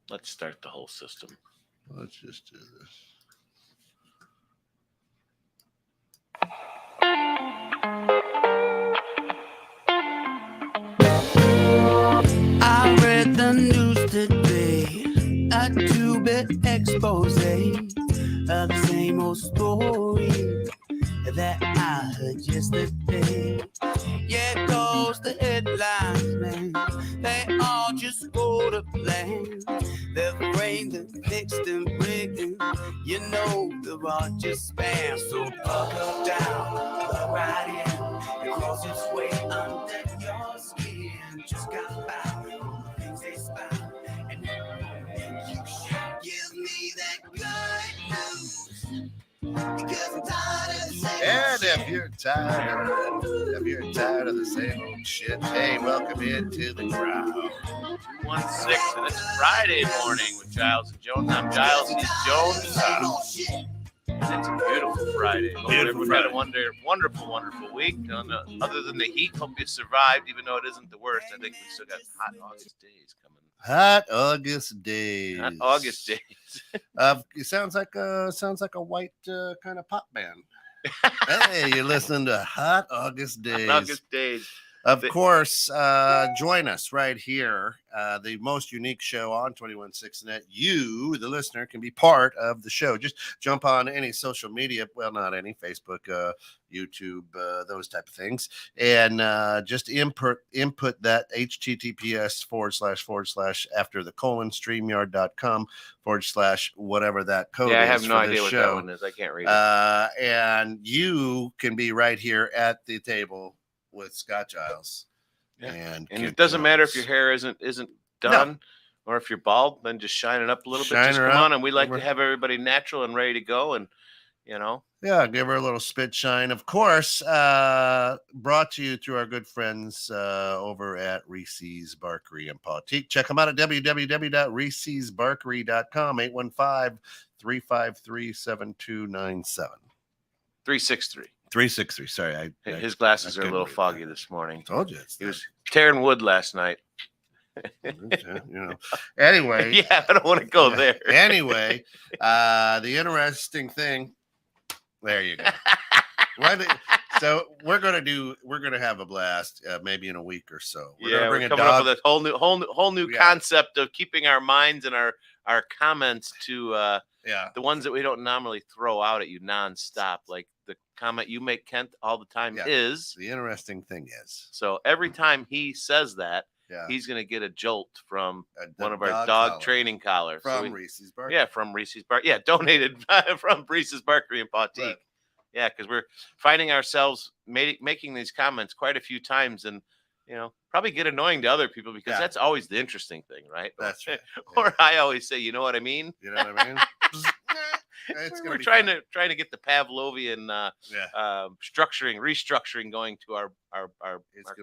Let's start the whole system. Let's just do this. I read the news today, a two-bit expose of the same old story that I heard yesterday. Yeah, cause the headlines, man, they all just go to plan. They're framed and fixed and rigged, and you know they're all just spam. So buckle down, plug right in, it crawls its way under your skin. Just got by things they spy, and you should give me that good news. Because I'm tired of the same And shit. if you're tired of the same old shit, hey, welcome into the crowd. 216, and it's Friday morning with Giles and Jones. I'm Giles, he's Jones. It's a beautiful Friday. Hope everyone had a wonderful week. Other than the heat, hope you survived, even though it isn't the worst. I think we still got hot August days coming. Hot August days. Hot August days. It sounds like a white kind of pop band. Hey, you're listening to Hot August Days. Hot August days. Of course, join us right here, the most unique show on 216net. You, the listener, can be part of the show. Just jump on any social media, well, not any, Facebook, YouTube, those type of things, and just input that https:// after the : streamyard.com / whatever that code is. Yeah, I have no for idea this what show. that one is. I can't read it. And you can be right here at the table with Scott Giles. Yeah. And it doesn't matter if your hair isn't done, or if you're bald, then just shine it up a little bit. Just come on, and we like to have everybody natural and ready to go, and yeah, give her a little spit shine. Of course, brought to you through our good friends over at Reese's Barkery and Politique. Check them out at www.reesesbarkery.com. 815-353-7297. 363. Sorry, his glasses are a little foggy this morning. Told you. He was tearing wood last night. Anyway. Yeah, I don't want to go there. Anyway, the interesting thing. There you go. So we're gonna have a blast, maybe in a week or so. We're coming up with a whole new concept of keeping our minds and our comments to the ones that we don't normally throw out at you nonstop, like the comment you make, Kent, all the time is the interesting thing is. So every time he says that, he's going to get a jolt from one of our dog training collars from Reese's Barkery. Yeah, from Reese's Barkery. Yeah, donated from Reese's Barkery and Politique. Right. Yeah, because we're finding ourselves making these comments quite a few times, and probably get annoying to other people because that's always the interesting thing, right? That's right. Or I always say, you know what I mean? You know what I mean? We're trying to get the Pavlovian restructuring going to our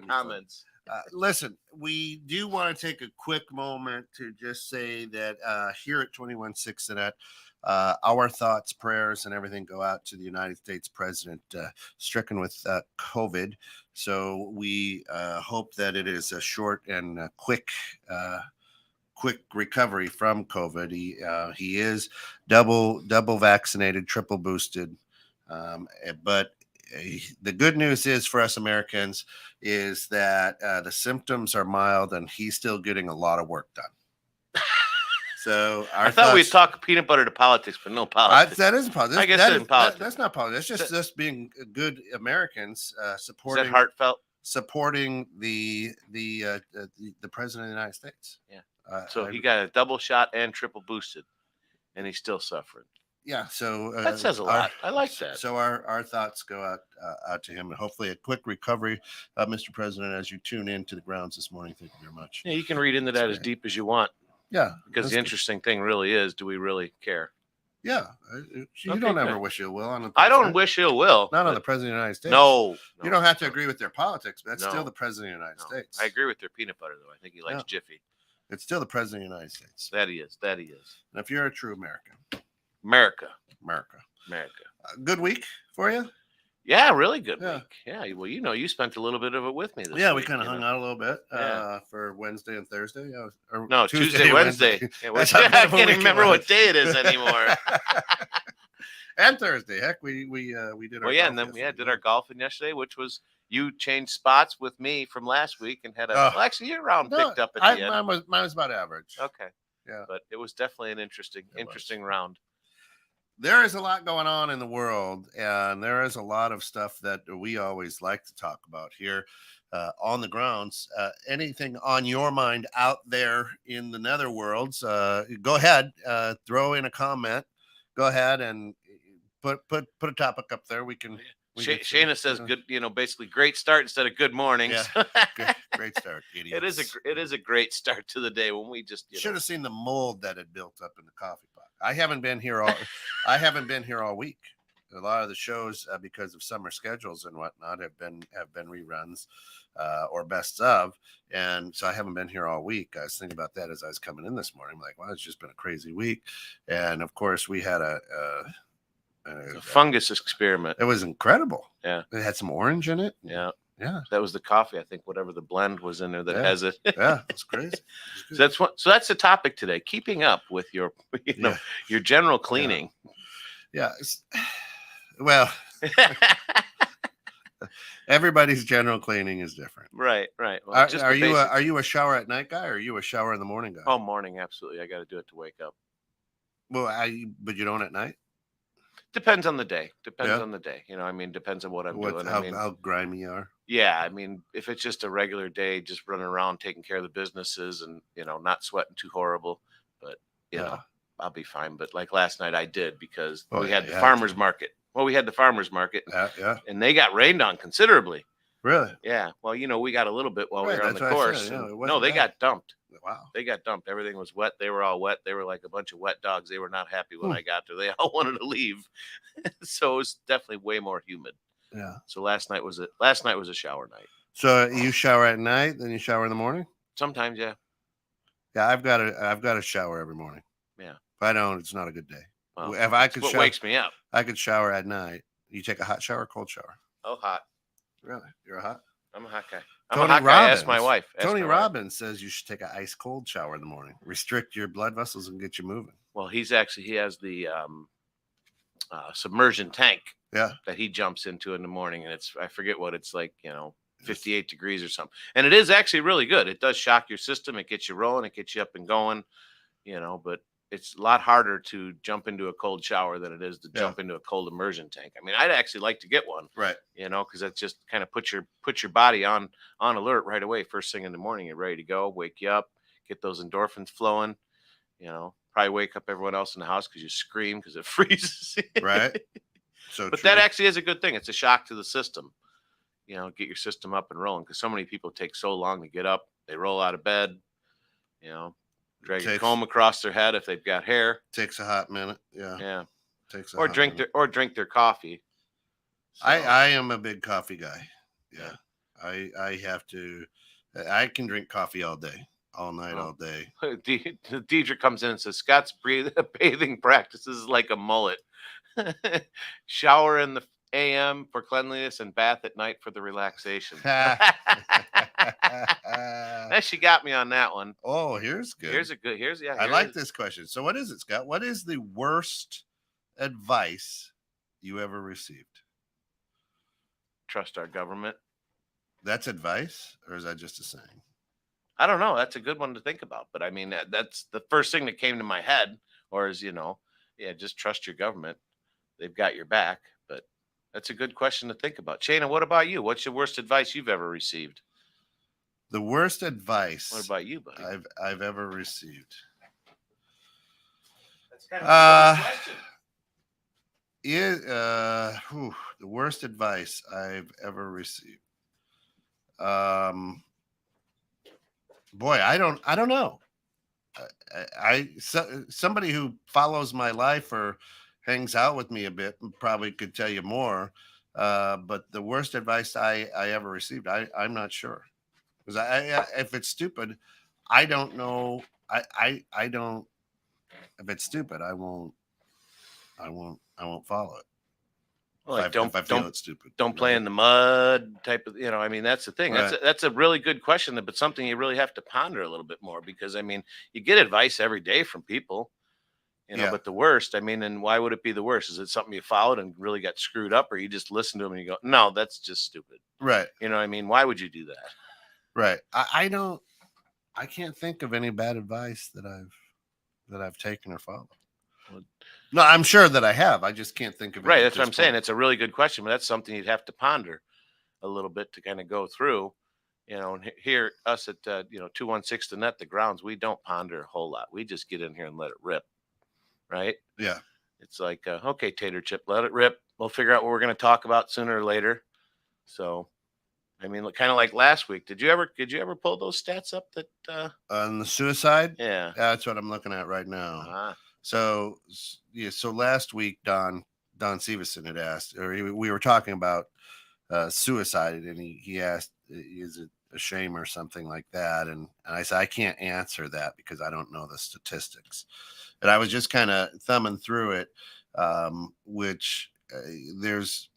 comments. Listen, we do want to take a quick moment to just say that here at 216net, our thoughts, prayers, and everything go out to the United States president stricken with COVID. So we hope that it is a short and quick recovery from COVID. He is double vaccinated, triple boosted, but the good news is for us Americans is that the symptoms are mild and he's still getting a lot of work done. So I thought we'd talk peanut butter to politics, but no politics. That isn't politics. I guess that isn't politics. That's not politics. That's just being good Americans supporting. Is that heartfelt? Supporting the president of the United States. Yeah. So he got a double shot and triple boosted, and he's still suffering. Yeah, so that says a lot. I like that. So our thoughts go out to him, and hopefully a quick recovery, Mr. President, as you tune in to the grounds this morning. Thank you very much. Yeah, you can read into that as deep as you want. Yeah, because the interesting thing really is, do we really care? Yeah, you don't ever wish ill will on the president. I don't wish ill will. Not on the president of the United States. No. You don't have to agree with their politics, but that's still the president of the United States. I agree with their peanut butter, though. I think he likes Jiffy. It's still the president of the United States. That he is. And if you're a true American. America. Good week for you? Yeah, really good Yeah. week. Yeah, well, you spent a little bit of it with me this Yeah, we week. kind of hung out a little bit Yeah. for Wednesday and Thursday. Yeah, or No, Tuesday, Wednesday. Yeah, That's how I bad of a can't week even remember was. what day it is anymore. And Thursday. Heck, we did our Well, yeah, golf and then yesterday. did our golfing yesterday, which was you changed spots with me from last week and had a Oh. well, actually your round No, picked up at the end. mine was about average. Okay. Yeah. But it was definitely an interesting round. There is a lot going on in the world, and there is a lot of stuff that we always like to talk about here on the grounds. Anything on your mind out there in the netherworlds, go ahead, throw in a comment. Go ahead and put a topic up there. We can. Shayna says good, basically great start instead of good mornings. Yeah. Great start, idiots. It is a great start to the day when we just should have seen the mold that had built up in the coffee pot. I haven't been here all week. A lot of the shows, because of summer schedules and whatnot, have been reruns or bests of, and so I haven't been here all week. I was thinking about that as I was coming in this morning. I'm like, well, it's just been a crazy week, and of course we had a fungus experiment. It was incredible. Yeah, it had some orange in it. Yeah. Yeah, that was the coffee. I think whatever the blend was in there that has it. Yeah, it's crazy. So that's the topic today. Keeping up with your, your general cleaning. Yeah. Well, everybody's general cleaning is different. Right. Well, are you a shower at night guy, or are you a shower in the morning guy? Oh, morning, absolutely. I got to do it to wake up. Well, but you don't at night. Depends on the day. Depends on the day. Depends on what I'm doing. How grimy you are. Yeah, if it's just a regular day, just running around taking care of the businesses and not sweating too horrible, but I'll be fine. But like last night, I did because we had the farmers market. Well, we had the farmers market, and they got rained on considerably. Really? Yeah. Well, we got a little bit while we were on the course. No, they got dumped. Wow. They got dumped. Everything was wet. They were all wet. They were like a bunch of wet dogs. They were not happy when I got there. They all wanted to leave. So it was definitely way more humid. Yeah. So last night was a shower night. So you shower at night, then you shower in the morning? Sometimes, yeah. Yeah, I've got a shower every morning. Yeah. If I don't, it's not a good day. Well, if I could what wakes me up. I could shower at night. You take a hot shower or cold shower? Oh, hot. Really? You're a hot? I'm a hot guy. Ask my wife. Tony Robbins says you should take an ice cold shower in the morning. Restrict your blood vessels and get you moving. Well, he has the submersion tank. Yeah. That he jumps into in the morning, and I forget what it's like, 58 degrees or something. And it is actually really good. It does shock your system. It gets you rolling. It gets you up and going. But it's a lot harder to jump into a cold shower than it is to jump into a cold immersion tank. I'd actually like to get one, right? Because that just kind of put your body on alert right away. First thing in the morning, you're ready to go. Wake you up, get those endorphins flowing. Probably wake up everyone else in the house because you scream because it freezes. Right. But that actually is a good thing. It's a shock to the system. Get your system up and rolling because so many people take so long to get up. They roll out of bed. Drag a comb across their head if they've got hair. Takes a hot minute. Yeah. Yeah. Takes or drink their coffee. So. I am a big coffee guy. Yeah. I have to. I can drink coffee all day, all night, all day. Deidre comes in and says Scott's bathing practices like a mullet. Shower in the AM for cleanliness and bath at night for the relaxation. She got me on that one. Oh, here's good. I like this question. So what is it, Scott? What is the worst advice you ever received? Trust our government. That's advice, or is that just a saying? I don't know. That's a good one to think about. But that's the first thing that came to my head. Or is, just trust your government. They've got your back. But that's a good question to think about. Shayna, what about you? What's the worst advice you've ever received? The worst advice. What about you, buddy? I've ever received. That's kind of a question. The worst advice I've ever received. Boy, I don't know. Somebody who follows my life or hangs out with me a bit probably could tell you more. But the worst advice I ever received, I'm not sure. Because if it's stupid, I don't know. I don't. If it's stupid, I won't follow it. Well, like if I feel it's stupid. Don't play in the mud type of, I mean, that's the thing. Right. That's a really good question, but something you really have to ponder a little bit more, because I mean, you get advice every day from people, Yeah. but the worst, I mean, and why would it be the worst? Is it something you followed and really got screwed up, or you just listen to them and you go, no, that's just stupid. Right. You know what I mean? Why would you do that? Right. I can't think of any bad advice that I've taken or followed. No, I'm sure that I have. I just can't think of it. Right. That's what I'm saying. It's a really good question, but that's something you'd have to ponder a little bit to kind of go through, and here us at, 216 The Net, the grounds, we don't ponder a whole lot. We just get in here and let it rip. Right. Yeah. It's like, okay, Tater Chip, let it rip. We'll figure out what we're going to talk about sooner or later. So, I mean, kind of like last week. Did you ever pull those stats up that on the suicide? Yeah. That's what I'm looking at right now. Uh-huh. So last week, Don Severson had asked, or we were talking about suicide, and he asked, is it a shame or something like that? And I said, I can't answer that because I don't know the statistics. And I was just kind of thumbing through it, which there's.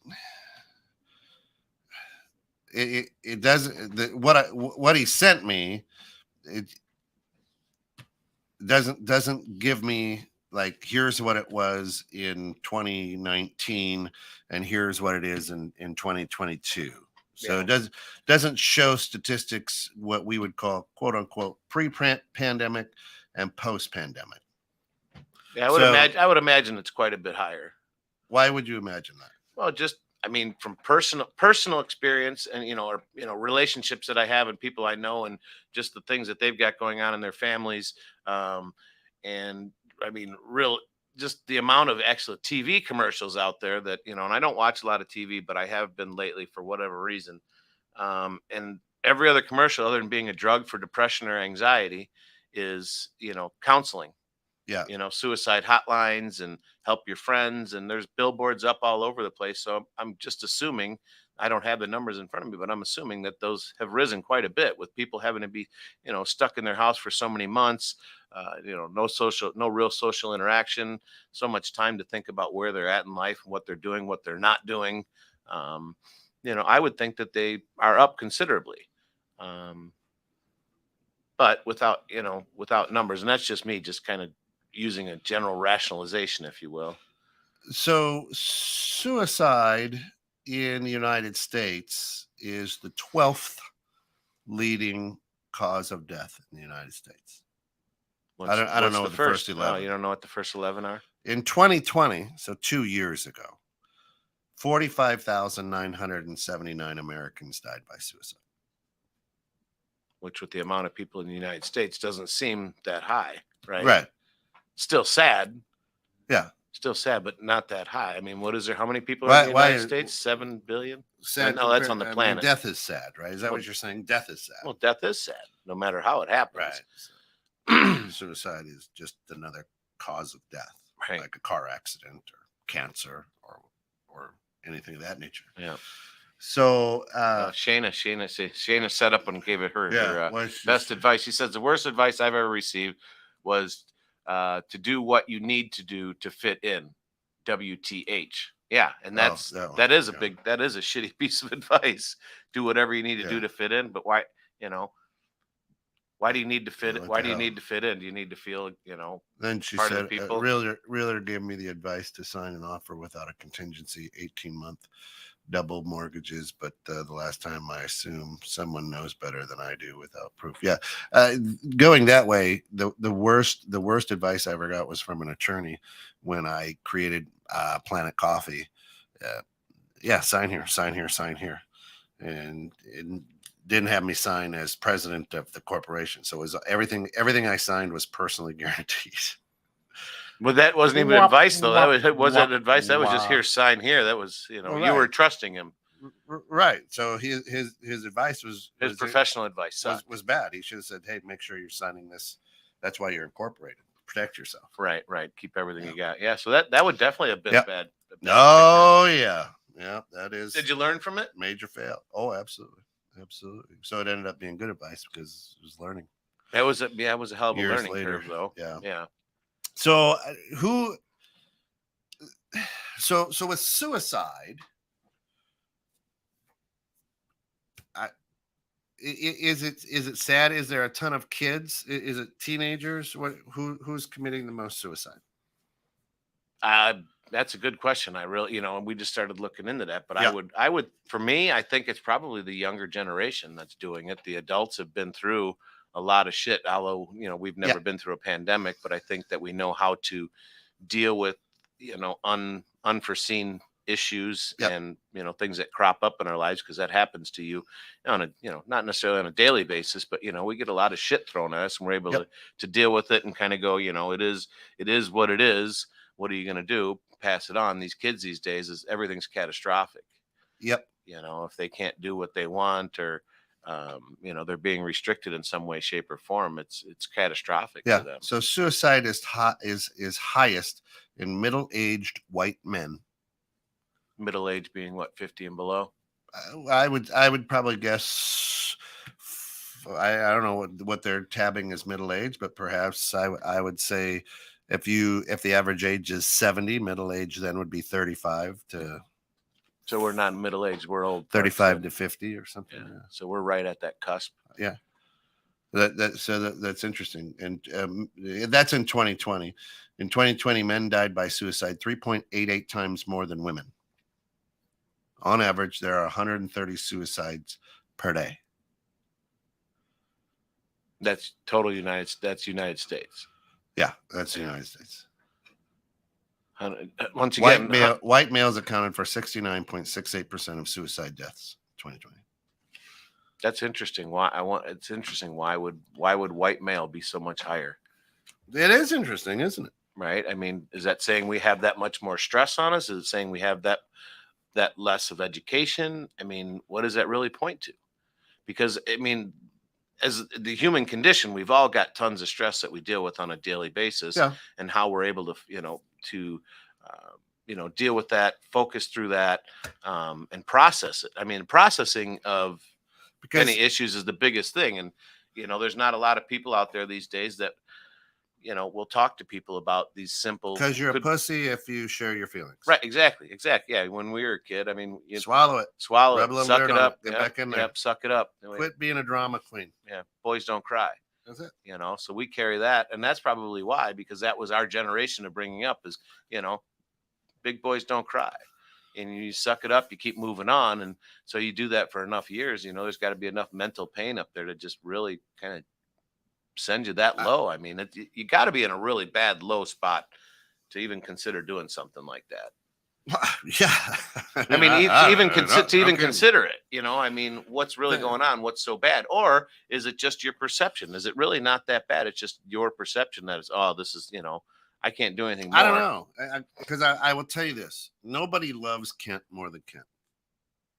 It doesn't, what he sent me, it doesn't give me like, here's what it was in 2019 and here's what it is in 2022. So it doesn't show statistics, what we would call, quote unquote, pre-pandemic and post-pandemic. Yeah, I would imagine it's quite a bit higher. Why would you imagine that? Well, I mean, from personal experience and, or, relationships that I have and people I know, and just the things that they've got going on in their families. And I mean, just the amount of excellent TV commercials out there that, and I don't watch a lot of TV, but I have been lately for whatever reason. And every other commercial, other than being a drug for depression or anxiety, is, counseling. Yeah. Suicide hotlines and help your friends. And there's billboards up all over the place. So I'm just assuming, I don't have the numbers in front of me, but I'm assuming that those have risen quite a bit, with people having to be, stuck in their house for so many months, no real social interaction, so much time to think about where they're at in life and what they're doing, what they're not doing. I would think that they are up considerably. But without numbers, and that's just me, just kind of using a general rationalization, if you will. So suicide in the United States is the 12th leading cause of death in the United States. I don't know what the first 11. Oh, you don't know what the first 11 are? In 2020, so 2 years ago, 45,979 Americans died by suicide. Which, with the amount of people in the United States, doesn't seem that high, right? Right. Still sad. Yeah. Still sad, but not that high. I mean, what is there? How many people are in the United States? 7 billion? Sad. No, that's on the planet. Death is sad, right? Is that what you're saying? Death is sad. Well, death is sad, no matter how it happens. Right. Suicide is just another cause of death, right? Like a car accident or cancer or anything of that nature. Yeah. So Shayna set up and gave it her best advice. She says the worst advice I've ever received was to do what you need to do to fit in. WTH. Yeah, and that is a shitty piece of advice. Do whatever you need to do to fit in, but why? Why do you need to fit? Why do you need to fit in? Do you need to feel, Then she part said, of the people? Realtor gave me the advice to sign an offer without a contingency, 18-month double mortgages. But the last time, I assume someone knows better than I do without proof. Yeah, going that way, the worst advice I ever got was from an attorney when I created Planet Coffee. Sign here, and didn't have me sign as president of the corporation. So it was everything I signed was personally guaranteed. Well, that wasn't even advice, though. That wasn't advice. That was just here, sign here. That was, you were trusting him. Right. So his advice was professional advice was bad. He should have said, hey, make sure you're signing this. That's why you're incorporated. Protect yourself. Right. Keep everything you got. Yeah. So that would definitely have been bad. Yeah. Yeah. That is. Did you learn from it? Major fail. Oh, absolutely. So it ended up being good advice because it was learning. That was a hell of a learning curve, though. Yeah. Yeah. So So with suicide, is it sad? Is there a ton of kids? Is it teenagers? Who's committing the most suicide? That's a good question. I really, we just started looking into that, but Yeah. I would, for me, I think it's probably the younger generation that's doing it. The adults have been through a lot of shit, although, we've never been through a pandemic, but I think that we know how to deal with, unforeseen issues and, things that crop up in our lives, because that happens to you on a, not necessarily on a daily basis, but, we get a lot of shit thrown at us and we're able to deal with it and kind of go, it is what it is. What are you going to do? Pass it on. These kids these days is everything's catastrophic. Yep. If they can't do what they want, or they're being restricted in some way, shape, or form, it's catastrophic to them. So suicide is highest in middle-aged white men. Middle age being what, 50 and below? I would probably guess. I don't know what they're tabbing as middle age, but perhaps I would say if the average age is 70, middle age then would be 35 to. So we're not middle age, we're old. 35 to 50 or something. Yeah. So we're right at that cusp. Yeah. That's interesting. And that's in 2020. In 2020, men died by suicide 3.88 times more than women. On average, there are 130 suicides per day. That's total United States. Yeah, that's the United States. Once again, white males accounted for 69.68% of suicide deaths in 2020. That's interesting. It's interesting. Why would white male be so much higher? It is interesting, isn't it? Right. I mean, is that saying we have that much more stress on us? Is it saying we have that less of education? I mean, what does that really point to? Because I mean, as the human condition, we've all got tons of stress that we deal with on a daily basis, and how we're able to deal with that, focus through that, and process it. I mean, processing of any issues is the biggest thing. And, there's not a lot of people out there these days that, will talk to people about these simple. Because you're a pussy if you share your feelings. Right. Exactly. Yeah. When we were a kid, I mean, swallow it, suck it up, get back in there. Yep, suck it up. Quit being a drama queen. Yeah. Boys don't cry. That's it. So we carry that, and that's probably why, because that was our generation of bringing up is, big boys don't cry, and you suck it up, you keep moving on. And so you do that for enough years, there's got to be enough mental pain up there to just really kind of send you that low. I mean, you got to be in a really bad low spot to even consider doing something like that. Yeah. I mean, consider it, I mean, what's really going on? What's so bad? Or is it just your perception? Is it really not that bad? It's just your perception that is, this is, I can't do anything more. I don't know. Because I will tell you this. Nobody loves Kent more than Kent.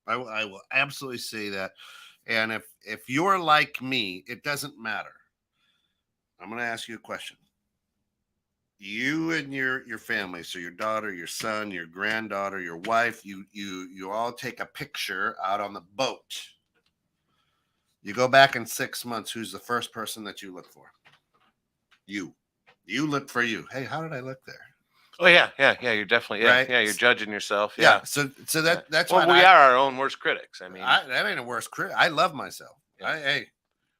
I will absolutely say that. And if you're like me, it doesn't matter. I'm going to ask you a question. You and your family, so your daughter, your son, your granddaughter, your wife, you all take a picture out on the boat. You go back in 6 months, who's the first person that you look for? You look for you. Hey, how did I look there? Oh yeah. You're definitely right? Yeah. You're judging yourself. Yeah. So that's why we are our own worst critics. I mean, that ain't a worst critic. I love myself. Yeah.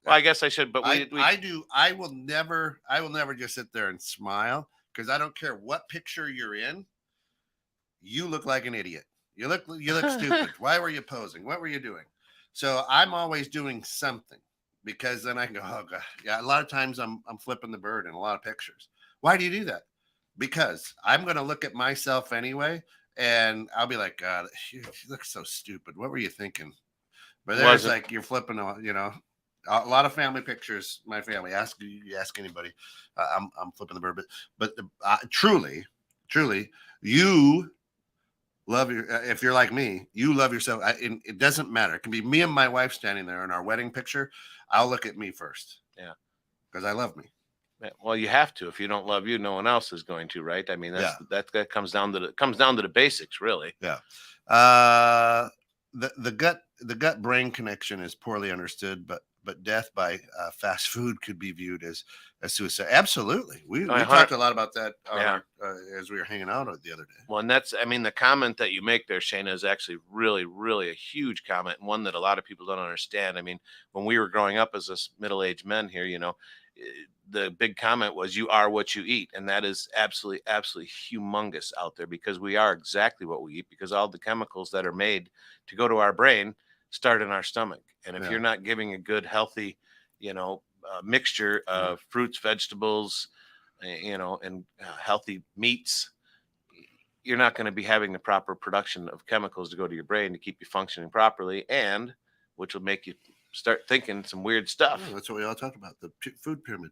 Well, I guess I should, but I do. I will never just sit there and smile, because I don't care what picture you're in. You look like an idiot. You look stupid. Why were you posing? What were you doing? So I'm always doing something, because then I can go, oh God. Yeah. A lot of times I'm flipping the bird in a lot of pictures. Why do you do that? Because I'm going to look at myself anyway, and I'll be like, God, you look so stupid. What were you thinking? But there's like, you're flipping, a lot of family pictures. My family, ask anybody. I'm flipping the bird, but truly, you love if you're like me, you love yourself. It doesn't matter. It can be me and my wife standing there in our wedding picture. I'll look at me first. Yeah. Because I love me. Yeah, well, you have to. If you don't love you, no one else is going to, right? I mean, that comes down to the basics, really. Yeah. The gut brain connection is poorly understood, but but death by fast food could be viewed as suicide. Absolutely. We 100 talked a lot about that Yeah. as we were hanging out the other day. Well, and that's, I mean, the comment that you make there, Shayna, is actually really, really a huge comment, and one that a lot of people don't understand. I mean, when we were growing up as us middle-aged men here, the big comment was, "You are what you eat," and that is absolutely, absolutely humongous out there, because we are exactly what we eat, because all the chemicals that are made to go to our brain start in our stomach, and if you're not giving a good, healthy, mixture of fruits, vegetables, and healthy meats, you're not going to be having the proper production of chemicals to go to your brain to keep you functioning properly, and which will make you start thinking some weird stuff. Yeah, that's what we all talk about, the food pyramid.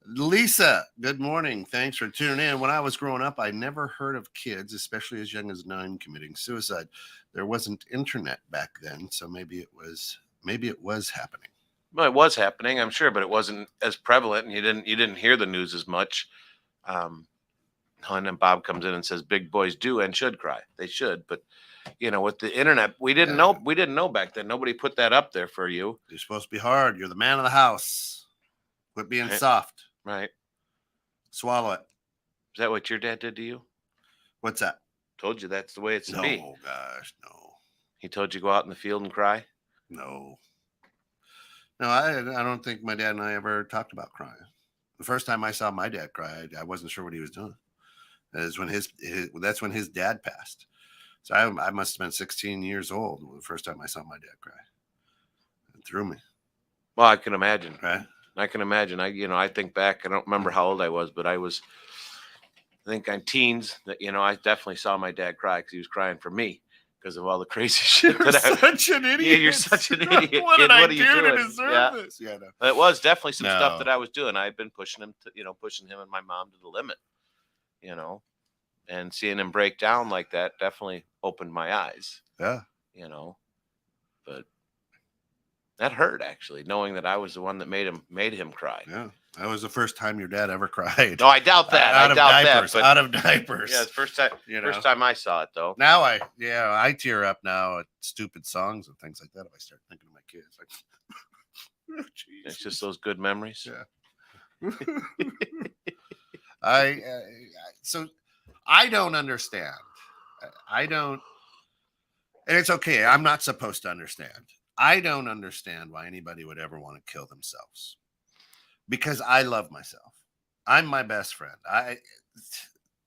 Lisa, good morning. Thanks for tuning in. When I was growing up, I never heard of kids, especially as young as 9, committing suicide. There wasn't internet back then, so maybe it was happening. Well, it was happening, I'm sure, but it wasn't as prevalent, and you didn't hear the news as much. And then Bob comes in and says, "Big boys do and should cry." They should, but with the internet, we didn't know back then. Nobody put that up there for you. You're supposed to be hard. You're the man of the house. Quit being soft. Right. Swallow it. Is that what your dad did to you? What's that? Told you that's the way it's to be. No, gosh, no. He told you go out in the field and cry? No. No, I don't think my dad and I ever talked about crying. The first time I saw my dad cry, I wasn't sure what he was doing. That's when his dad passed. So I must have been 16 years old the first time I saw my dad cry. It threw me. Well, I can imagine. Right? I can imagine. I think back. I don't remember how old I was, but I think I'm teens. That I definitely saw my dad cry because he was crying for me because of all the crazy shit. You're such an idiot. Yeah, you're such an idiot. What kid. did I What are you do doing? to deserve this? Yeah, no. It was definitely some No. stuff that I was doing. I've been pushing him to, pushing him and my mom to the limit. And seeing him break down like that definitely opened my eyes. Yeah. But that hurt, actually, knowing that I was the one that made him cry. Yeah. That was the first time your dad ever cried. No, I doubt that. Out I doubt diapers, that. out of diapers. Yeah, the first time I saw it, though. Now I tear up now at stupid songs and things like that if I start thinking of my kids. Like, It's just those good memories. Yeah. So I don't understand. And it's okay. I'm not supposed to understand. I don't understand why anybody would ever want to kill themselves, because I love myself. I'm my best friend.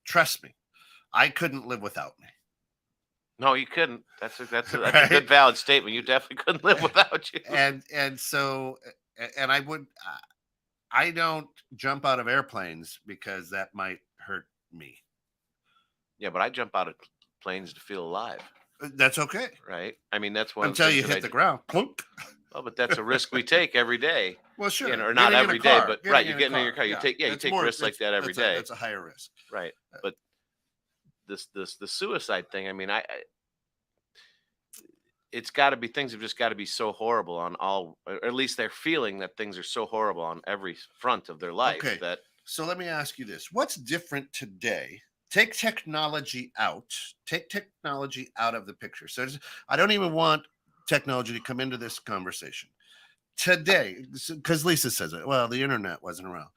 Trust me, I couldn't live without me. No, you couldn't. That's Right? a good, valid statement. You definitely couldn't live without you. And so I don't jump out of airplanes because that might hurt me. Yeah, but I jump out of planes to feel alive. That's okay. Right? I mean, that's one Until you hit the ground. Plunk. Well, but that's a risk we take every day. Well, sure. Or not every day, but right. You get get in your car. You take risks like that every day. That's a higher risk. Right. But the suicide thing, I mean, it's got to be, things have just got to be so horrible on all, or at least they're feeling that things are so horrible on every front of their life. Okay. So let me ask you this. What's different today? Take technology out of the picture. So I don't even want technology to come into this conversation today, because Lisa says it. Well, the internet wasn't around.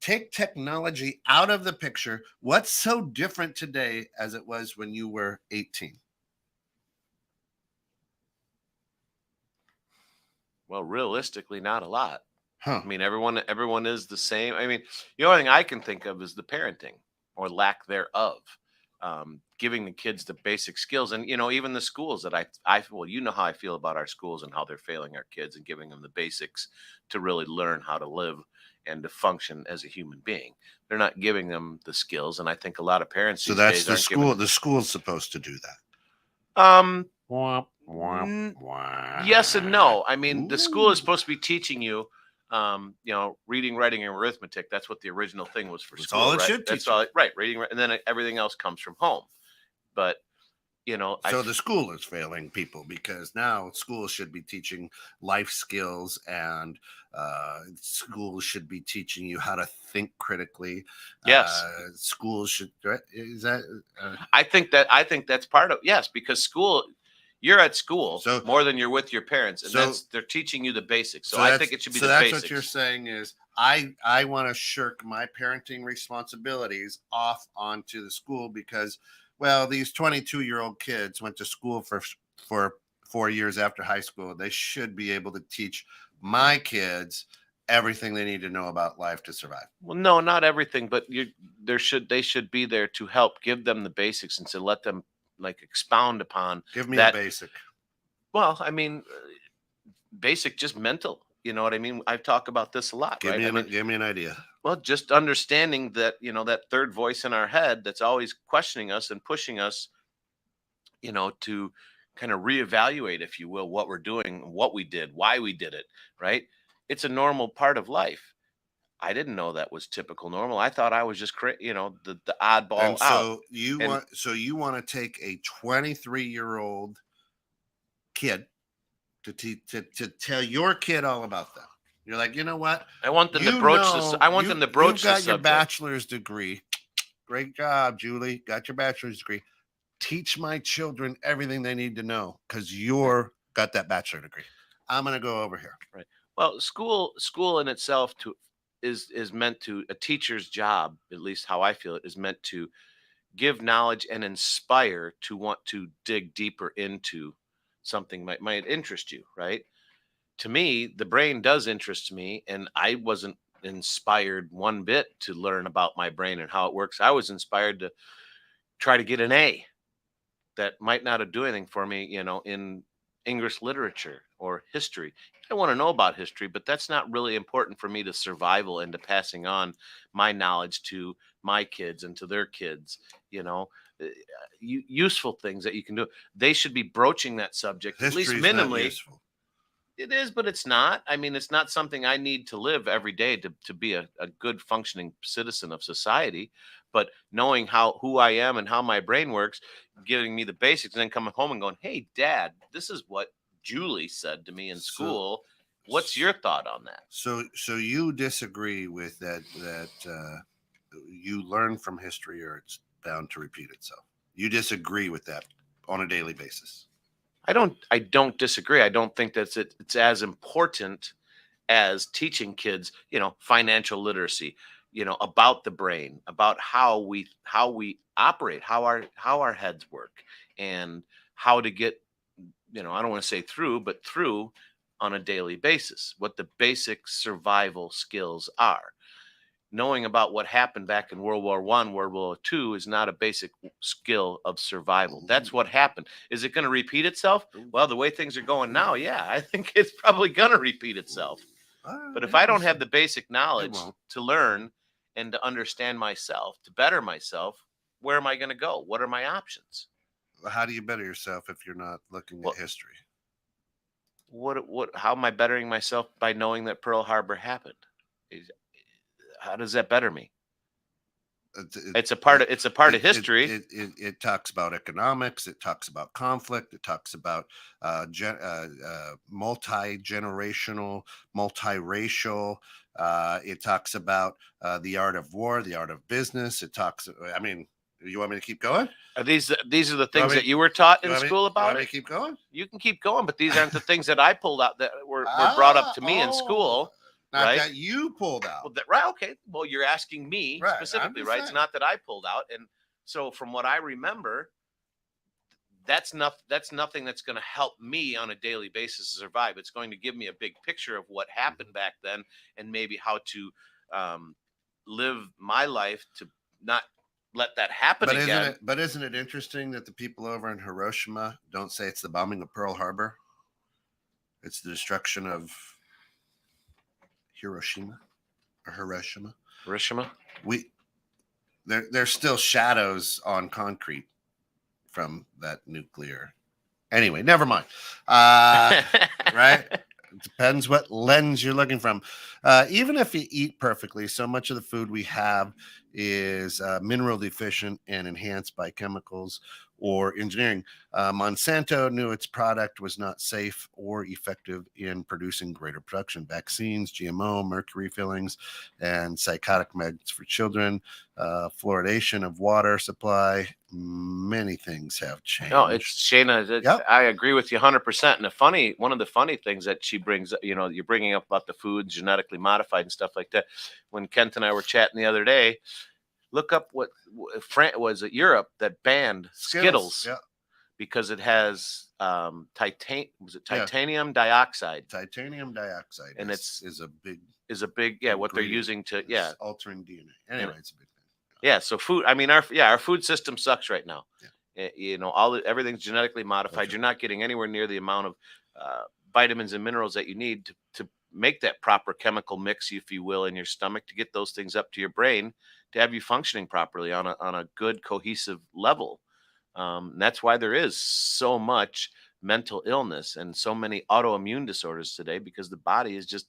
Take technology out of the picture. What's so different today as it was when you were 18? Well, realistically, not a lot. Huh. I mean, everyone is the same. I mean, the only thing I can think of is the parenting or lack thereof, giving the kids the basic skills. And, even the schools that well, you know how I feel about our schools and how they're failing our kids and giving them the basics to really learn how to live and to function as a human being. They're not giving them the skills. And I think a lot of parents. So that's the school. The school's supposed to do that. Yes and no. I mean, the school is supposed to be teaching you, reading, writing, and arithmetic. That's what the original thing was for school. All it right? should That's teach all. Right, reading, and then everything else comes from home. But so the school is failing people, because now schools should be teaching life skills, and schools should be teaching you how to think critically. Yes, schools should. Is that? I think that's part of, yes, because school. You're at school So- more than you're with your parents, and so- they're teaching you the basics. So, I that's- think it should be so the that's basics. what you're saying is I want to shirk my parenting responsibilities off onto the school because, well, these 22-year-old kids went to school for 4 years after high school. They should be able to teach my kids everything they need to know about life to survive. Well, no, not everything, but they should be there to help give them the basics and to let them like expound upon. Give me that. a basic. Well, I mean, basic, just mental. You know what I mean? I talk about this a lot, Give right? me give me an idea. Well, just understanding that, that third voice in our head that's always questioning us and pushing us, to kind of reevaluate, if you will, what we're doing, what we did, why we did it, right? It's a normal part of life. I didn't know that was typical normal. I thought I was just, the oddball And so out. you want to take a 23-year-old kid to tell your kid all about that. You're like, you know what? I want them to broach this. I want them to broach You got this your subject. bachelor's degree. Great job, Julie. Got your bachelor's degree. Teach my children everything they need to know because you're got that bachelor degree. I'm gonna go over here. Right. Well, school in itself is meant to, a teacher's job, at least how I feel it, is meant to give knowledge and inspire to want to dig deeper into something might interest you, right? To me, the brain does interest me, and I wasn't inspired one bit to learn about my brain and how it works. I was inspired to try to get an A. That might not do anything for me, in English literature or history. I want to know about history, but that's not really important for me to survival and to passing on my knowledge to my kids and to their kids. Useful things that you can do. They should be broaching that subject, at least History's not minimally. useful. It is, but it's not. I mean, it's not something I need to live every day to be a good functioning citizen of society. But knowing who I am and how my brain works, giving me the basics, and then coming home and going, "Hey, Dad, this is what Julie said to me in school. What's your thought on that?" So you disagree with that you learn from history or it's bound to repeat itself. You disagree with that on a daily basis. I don't disagree. I don't think it's as important as teaching kids, financial literacy, about the brain, about how we operate, how our heads work, and how to get, I don't want to say through, but through on a daily basis, what the basic survival skills are. Knowing about what happened back in World War I, World War II is not a basic skill of survival. That's what happened. Is it going to repeat itself? Well, the way things are going now, yeah, I think it's probably going to repeat itself. But if I don't have the basic knowledge to learn and to understand myself, to better myself, where am I going to go? What are my options? How do you better yourself if you're not looking at history? How am I bettering myself? By knowing that Pearl Harbor happened. How does that better me? It's a part of history. It talks about economics. It talks about conflict. It talks about multi-generational, multiracial. It talks about the art of war, the art of business. It talks. I mean, you want me to keep going? These are the things that you were taught in school about you want it? me to keep going? You can keep going, but these aren't the things that I pulled out that were brought up to me in school. Not right? that you pulled out. Well, right. Okay. Well, you're asking me specifically, right? Saying. It's not that I pulled out. And so from what I remember, that's nothing that's going to help me on a daily basis to survive. It's going to give me a big picture of what happened back then and maybe how to live my life to not let that happen again. Isn't it interesting that the people over in Hiroshima don't say it's the bombing of Pearl Harbor? It's the destruction of Hiroshima. There's still shadows on concrete from that nuclear. Anyway, never mind. Right? It depends what lens you're looking from. Even if you eat perfectly, so much of the food we have is mineral deficient and enhanced by chemicals or engineering. Monsanto knew its product was not safe or effective in producing greater production. Vaccines, GMO, mercury fillings, and psychotic meds for children, fluoridation of water supply. Many things have changed. No, it's Shayna. Yep. I agree with you 100%. And one of the funny things that she brings, you're bringing up about the food genetically modified and stuff like that. When Kent and I were chatting the other day, look up what was it Europe that banned Skittles Yeah. because it has titanium dioxide. Titanium dioxide, and is a big what they're using to altering DNA. Anyway, it's a big thing. Yeah, so food. I mean, our food system sucks right now. Yeah. Everything's genetically modified. Right. You're not getting anywhere near the amount of vitamins and minerals that you need to make that proper chemical mix, if you will, in your stomach to get those things up to your brain to have you functioning properly on a good cohesive level. And that's why there is so much mental illness and so many autoimmune disorders today, because the body is just,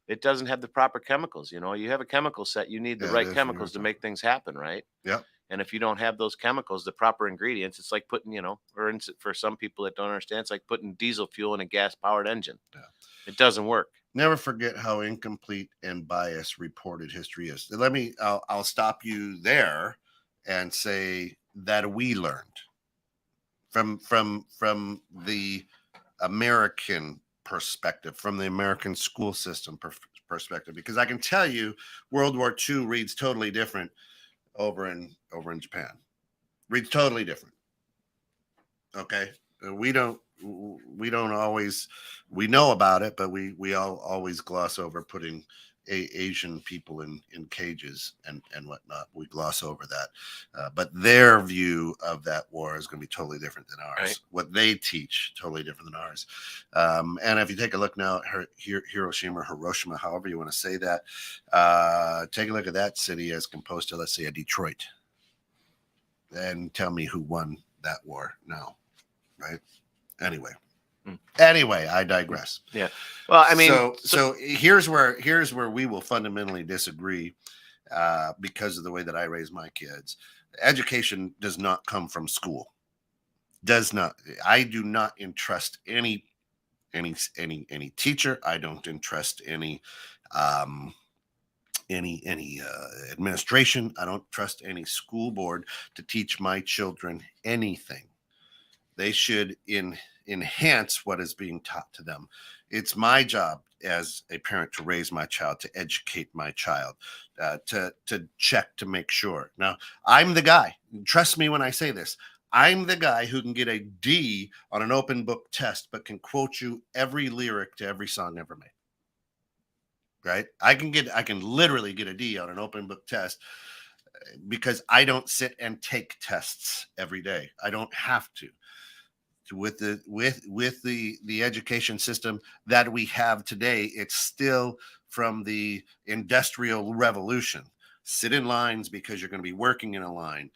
it doesn't have the proper chemicals. You have a chemical set, you need the right chemicals to make things happen, right? Yeah. And if you don't have those chemicals, the proper ingredients, it's like putting, for some people that don't understand, it's like putting diesel fuel in a gas powered engine. Yeah. It doesn't work. Never forget how incomplete and biased reported history is. I'll stop you there and say that we learned from the American perspective, from the American school system perspective, because I can tell you World War II reads totally different over in Japan. Reads totally different. Okay. We don't always, we know about it, but we all always gloss over putting Asian people in cages and whatnot. We gloss over that, but their view of that war is going to be totally different than ours. Right. What they teach, totally different than ours. And if you take a look now at Hiroshima, however you want to say that, take a look at that city as composed to, let's say, a Detroit, and tell me who won that war now. Right. Anyway, I digress. Yeah. Well, I mean, so here's where we will fundamentally disagree, because of the way that I raise my kids. Education does not come from school. Does not. I do not entrust any teacher. I don't entrust any administration. I don't trust any school board to teach my children anything. They should enhance what is being taught to them. It's my job as a parent to raise my child, to educate my child, to check, to make sure. Now, I'm the guy. Trust me when I say this. I'm the guy who can get a D on an open book test, but can quote you every lyric to every song ever made. Right? I can literally get a D on an open book test, because I don't sit and take tests every day. I don't have to. With the education system that we have today, it's still from the Industrial Revolution. Sit in lines because you're going to be working in a line.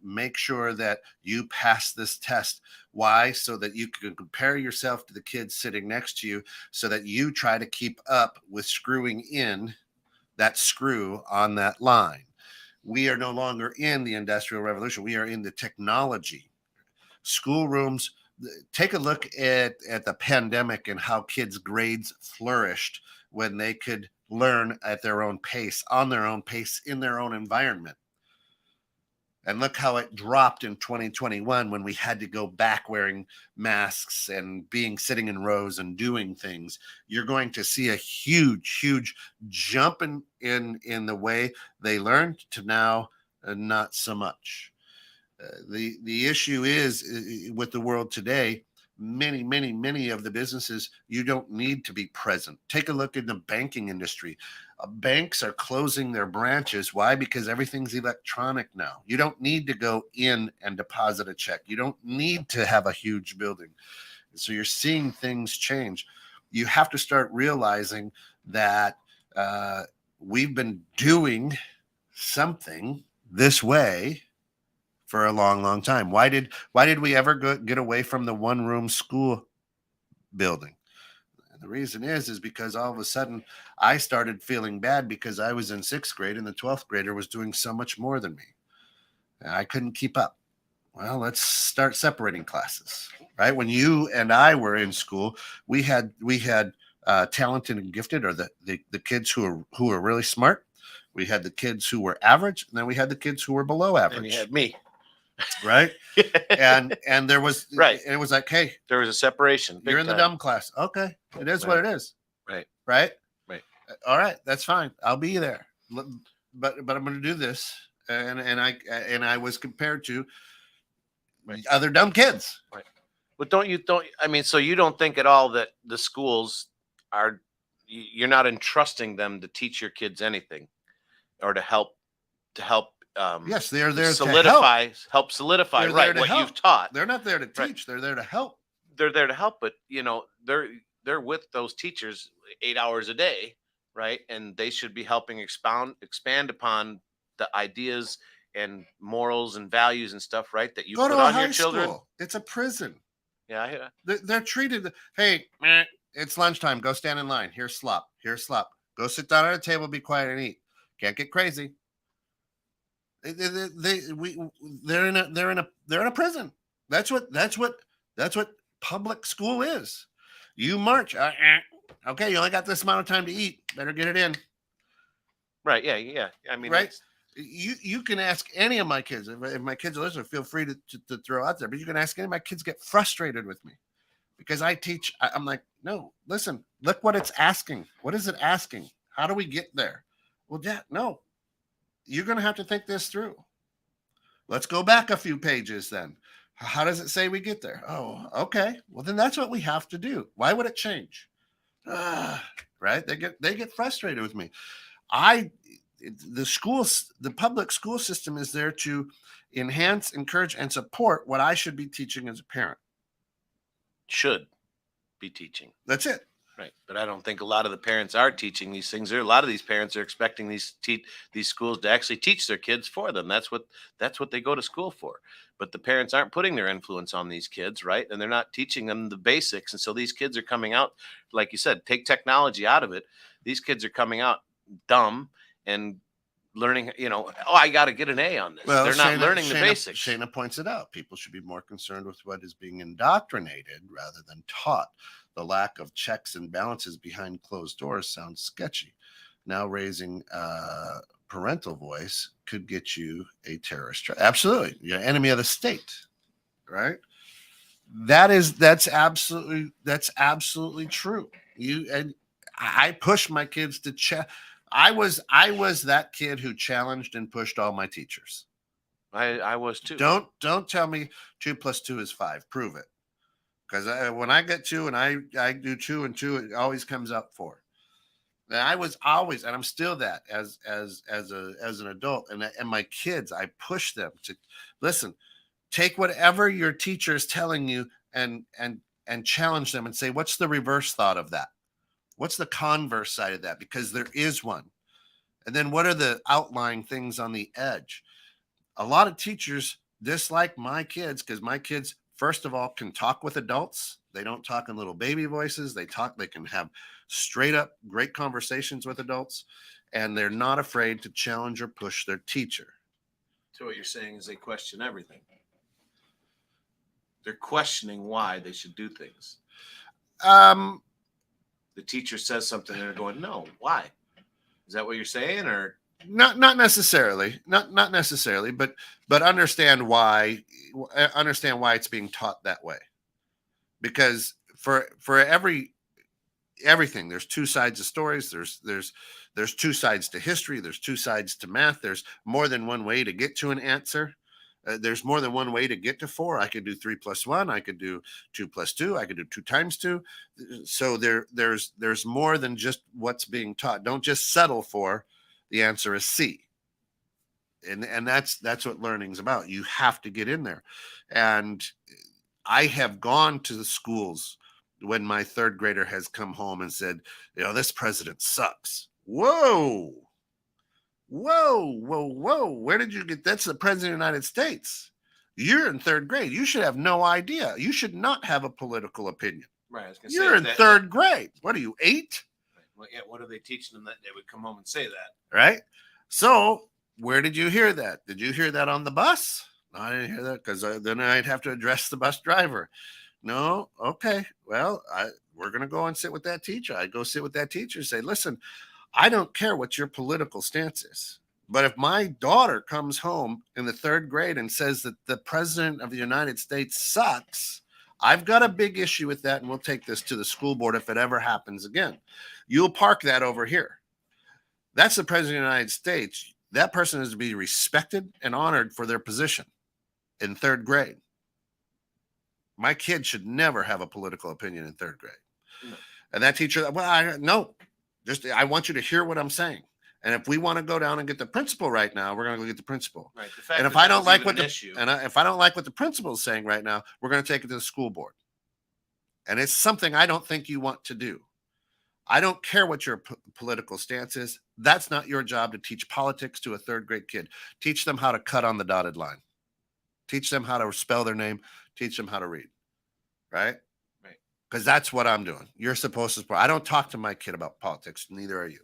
Make sure that you pass this test. Why? So that you can compare yourself to the kids sitting next to you, so that you try to keep up with screwing in that screw on that line. We are no longer in the Industrial Revolution. We are in the technology. Schoolrooms, take a look at the pandemic and how kids' grades flourished when they could learn at their own pace, on their own pace, in their own environment. And look how it dropped in 2021 when we had to go back wearing masks and sitting in rows and doing things. You're going to see a huge jump in the way they learned to now, not so much. The issue is with the world today, many of the businesses, you don't need to be present. Take a look in the banking industry. Banks are closing their branches. Why? Because everything's electronic now. You don't need to go in and deposit a check. You don't need to have a huge building. So you're seeing things change. You have to start realizing that we've been doing something this way for a long time. Why did we ever get away from the one-room school building? The reason is because all of a sudden I started feeling bad because I was in 6th grade and the 12th grader was doing so much more than me. And I couldn't keep up. Well, let's start separating classes, right? When you and I were in school, we had talented and gifted, or the kids who were really smart. We had the kids who were average, and then we had the kids who were below average. And you had me, right? and there was right. And it was like, hey, there was a separation. You're in the dumb class. Okay, it is what it is. Right. Right. Right. All right, that's fine. I'll be there. But I'm going to do this, and I was compared to other dumb kids. Right. But don't I mean, so you don't think at all that the schools you're not entrusting them to teach your kids anything, or to help yes, they're there solidify to help solidify they're right what help. you've taught. They're not there to teach. Right. They're there to help. They're there to help, but they're with those teachers 8 hours a day, right? And they should be helping expand upon the ideas and morals and values and stuff, right? That you Go put to a on high your children. School. It's a prison. Yeah, They're treated. Hey, it's lunchtime. Go stand in line. Here's slop. Here's slop. Go sit down at a table. Be quiet and eat. Can't get crazy. They're in a prison. That's what public school is. You march. Okay, you only got this amount of time to eat. Better get it in. Right. Yeah. I mean, right. You can ask any of my kids. If my kids are listening, feel free to throw out there. But you can ask any of my kids. Get frustrated with me because I teach. I'm like, no, listen. Look what it's asking. What is it asking? How do we get there? Well, Dad, no. You're going to have to think this through. Let's go back a few pages then. How does it say we get there? Oh, okay. Well, then that's what we have to do. Why would it change? Right? They get frustrated with me. The public school system is there to enhance, encourage, and support what I should be teaching as a parent. Should be teaching. That's it. Right. But I don't think a lot of the parents are teaching these things. A lot of these parents are expecting these schools to actually teach their kids for them. That's what they go to school for. But the parents aren't putting their influence on these kids, right? And they're not teaching them the basics. And so these kids are coming out, like you said, take technology out of it. These kids are coming out dumb and learning, I got to get an A on this. Well, they're not learning the basics. Shana points it out. People should be more concerned with what is being indoctrinated rather than taught. The lack of checks and balances behind closed doors sounds sketchy. Now raising parental voice could get you a terrorist. Absolutely. You're an enemy of the state, right? That's absolutely true. I push my kids to check. I was that kid who challenged and pushed all my teachers. I was too. Don't tell me 2 + 2 is 5. Prove it. Because when I get 2 and I do 2 and 2, it always comes up 4. And I was always, and I'm still that as an adult. And my kids, I push them to listen. Take whatever your teacher is telling you and challenge them and say, what's the reverse thought of that? What's the converse side of that? Because there is one. And then what are the outlying things on the edge? A lot of teachers dislike my kids because my kids, first of all, can talk with adults. They don't talk in little baby voices. They can have straight up great conversations with adults, and they're not afraid to challenge or push their teacher. So what you're saying is they question everything. They're questioning why they should do things. The teacher says something and they're going, no, why? Is that what you're saying? Or not necessarily, not necessarily, but understand why it's being taught that way. Because for everything, there's 2 sides of stories. There's 2 sides to history. There's 2 sides to math. There's more than one way to get to an answer. There's more than one way to get to 4. I could do 3 + 1. I could do 2 + 2. I could do 2 × 2. So there's more than just what's being taught. Don't just settle for the answer is C. And that's what learning's about. You have to get in there. And I have gone to the schools when my 3rd grader has come home and said, this president sucks. Whoa. Where did you get? That's the president of the United States. You're in 3rd grade. You should have no idea. You should not have a political opinion. Right. I was gonna You're say in that, third grade. What are you, 8? Well, yeah. What are they teaching them that they would come home and say that? Right. So where did you hear that? Did you hear that on the bus? No, I didn't hear that because then I'd have to address the bus driver. No. Okay. Well, we're going to go and sit with that teacher. I'd go sit with that teacher and say, listen, I don't care what your political stance is. But if my daughter comes home in the third grade and says that the president of the United States sucks, I've got a big issue with that. And we'll take this to the school board if it ever happens again. You'll park that over here. That's the president of the United States. That person is to be respected and honored for their position in third grade. My kid should never have a political opinion in third grade. No. And that teacher, I want you to hear what I'm saying. And if we want to go down and get the principal right now, we're going to go get the principal. Right. And if I don't like what if I don't like what the principal is saying right now, we're going to take it to the school board. And it's something I don't think you want to do. I don't care what your political stance is. That's not your job to teach politics to a third grade kid. Teach them how to cut on the dotted line. Teach them how to spell their name. Teach them how to read. Right? Right. Because that's what I'm doing. You're supposed to. I don't talk to my kid about politics. Neither are you.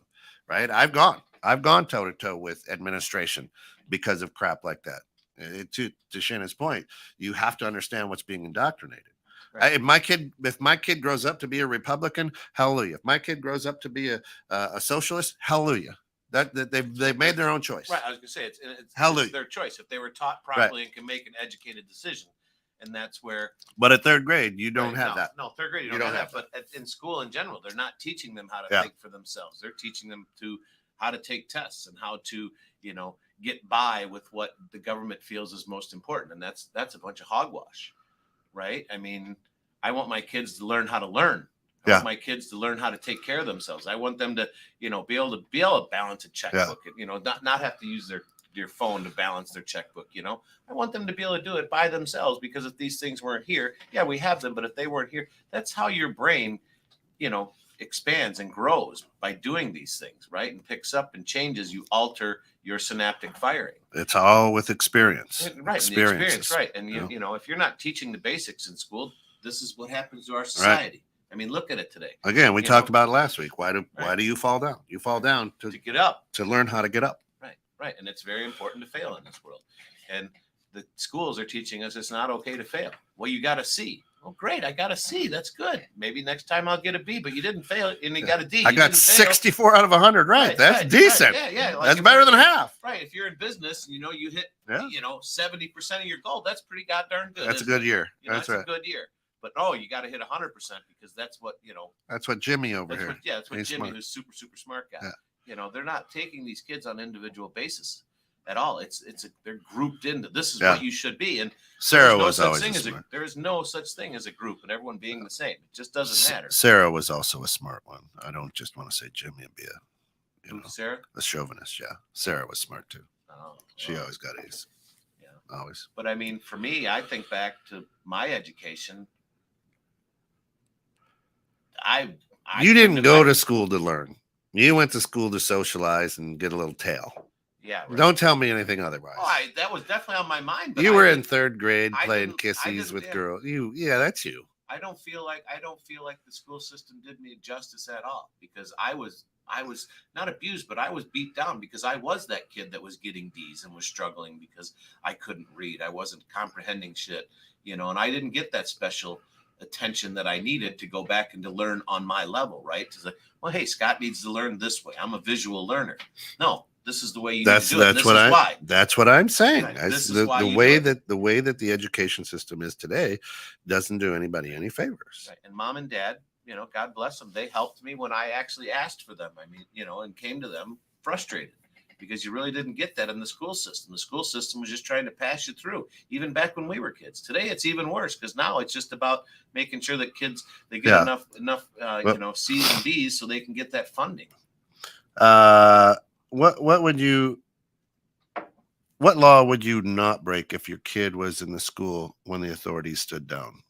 Right? I've gone toe to toe with administration because of crap like that. To Shannon's point, you have to understand what's being indoctrinated. Right. If my kid grows up to be a Republican, hallelujah. If my kid grows up to be a socialist, hallelujah. That they've made their own choice. Right. I was gonna say it's their choice. If they were taught properly and can make an educated decision, and that's where. But at third grade, you don't have that. No, third grade you don't have that. But in school in general, they're not teaching them how to think for themselves. They're teaching them how to take tests and how to get by with what the government feels is most important, and that's a bunch of hogwash. Right? I mean, I want my kids to learn how to learn. I want my kids to learn how to take care of themselves. I want them to, be able to balance a checkbook and, not have to use their phone to balance their checkbook. I want them to be able to do it by themselves, because if these things weren't here, we have them, but if they weren't here, that's how your brain, expands and grows by doing these things, right? And picks up and changes. You alter your synaptic firing. It's all with experience. Right. Experience, right. And if you're not teaching the basics in school, this is what happens to our society. Right. I mean, look at it today. Again, we talked about it last week. Why do you fall down? You fall down to get up, to learn how to get up. Right. And it's very important to fail in this world. And the schools are teaching us it's not okay to fail. Well, you got a C. Oh, great. I got a C. That's good. Maybe next time I'll get a B, but you didn't fail and you got a D. I got 64 out of 100. Right. That's decent. Right. Yeah. Like that's better than half. Right. If you're in business, you hit, 70% of your goal. That's pretty goddamn good. That's a good year. That's a good year. But you got to hit 100% because that's what, That's what Jimmy over here. That's what Jimmy, who's super, super smart guy. Yeah. They're not taking these kids on individual basis at all. They're grouped into this is what you should be. And Sarah was always there is no such thing as a group and everyone being the same. It just doesn't matter. Sarah was also a smart one. I don't just want to say Jimmy and be Sarah? A chauvinist. Yeah. Sarah was smart too. She always got A's. Yeah. Always. But I mean, for me, I think back to my education. You didn't go to school to learn. You went to school to socialize and get a little tail. Yeah. Right. Don't tell me anything otherwise. That was definitely on my mind. But you were in third grade playing kissies with girls. That's you. I don't feel like the school system did me justice at all, because I was not abused, but I was beat down because I was that kid that was getting D's and was struggling because I couldn't read. I wasn't comprehending shit, and I didn't get that special attention that I needed to go back and to learn on my level, right? It's like, well, hey, Scott needs to learn this way. I'm a visual learner. No, this is the way you need to do it. That's what I'm saying. Right. The way that the education system is today doesn't do anybody any favors. Right. And mom and dad, God bless them, they helped me when I actually asked for them. I mean, and came to them frustrated because you really didn't get that in the school system. The school system was just trying to pass you through, even back when we were kids. Today, it's even worse because now it's just about making sure that kids, they get enough C's and D's so they can get that funding. What law would you not break if your kid was in the school when the authorities stood down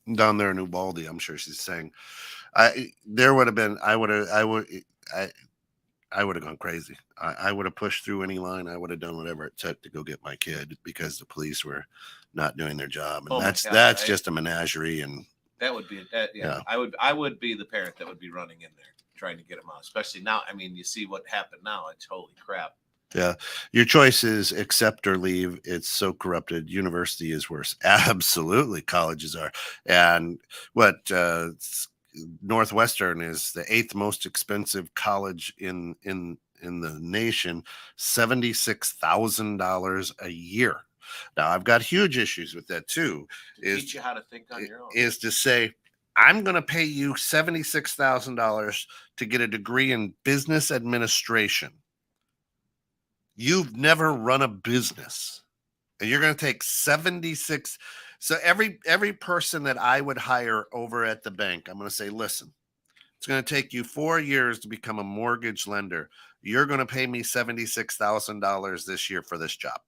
there in Uvalde? I'm sure she's saying, I would have gone crazy. I would have pushed through any line. I would have done whatever it took to go get my kid because the police were not doing their job. And that's just a menagerie. And That would be Yeah. I would be the parent that would be running in there trying to get them out, especially now. I mean, you see what happened now. It's holy crap. Yeah. Your choice is accept or leave. It's so corrupted. University is worse. Absolutely. Colleges are. And what Northwestern is the 8th most expensive college in the nation, $76,000 a year. Now I've got huge issues with that too. To teach you how to think on your own. Is to say, I'm going to pay you $76,000 to get a degree in business administration. You've never run a business, and you're going to take 76. So every person that I would hire over at the bank, I'm going to say, listen, it's going to take you 4 years to become a mortgage lender. You're going to pay me $76,000 this year for this job.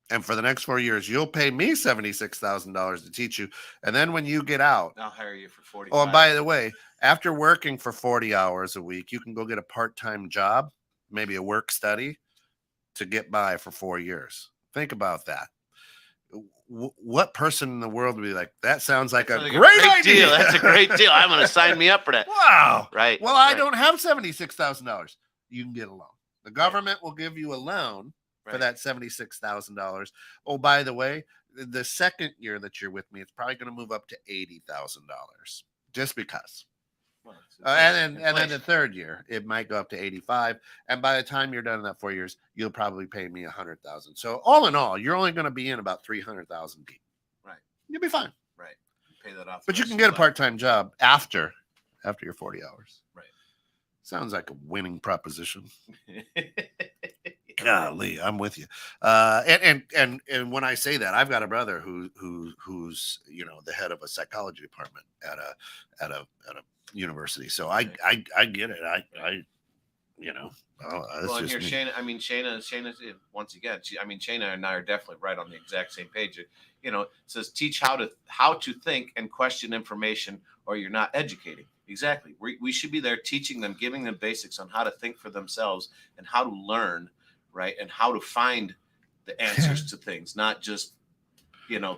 And for the next 4 years, you'll pay me $76,000 to teach you. And then when you get out, I'll hire you for 40. Oh, and by the way, after working for 40 hours a week, you can go get a part-time job, maybe a work study, to get by for 4 years. Think about that. What person in the world would be like, that sounds like a great idea. That's a great deal. I'm going to sign me up for that. Wow. Right. Well, I don't have $76,000. You can get a loan. The government will give you a loan for that $76,000. Oh, by the way, the second year that you're with me, it's probably going to move up to $80,000 just because. Well, and then the third year, it might go up to 85. And by the time you're done in that 4 years, you'll probably pay me $100,000. So all in all, you're only going to be in about $300,000 deep. Right. You'll be fine. Right. Pay that off. But you can get a part-time job after your 40 hours. Right. Sounds like a winning proposition. Golly, I'm with you. And when I say that, I've got a brother who's the head of a psychology department at a university. So I get it. Well, and here, Shayna, once again, Shayna and I are definitely right on the exact same page. It says teach how to think and question information, or you're not educating. Exactly. We should be there teaching them, giving them basics on how to think for themselves and how to learn, right? And how to find the answers to things, not just,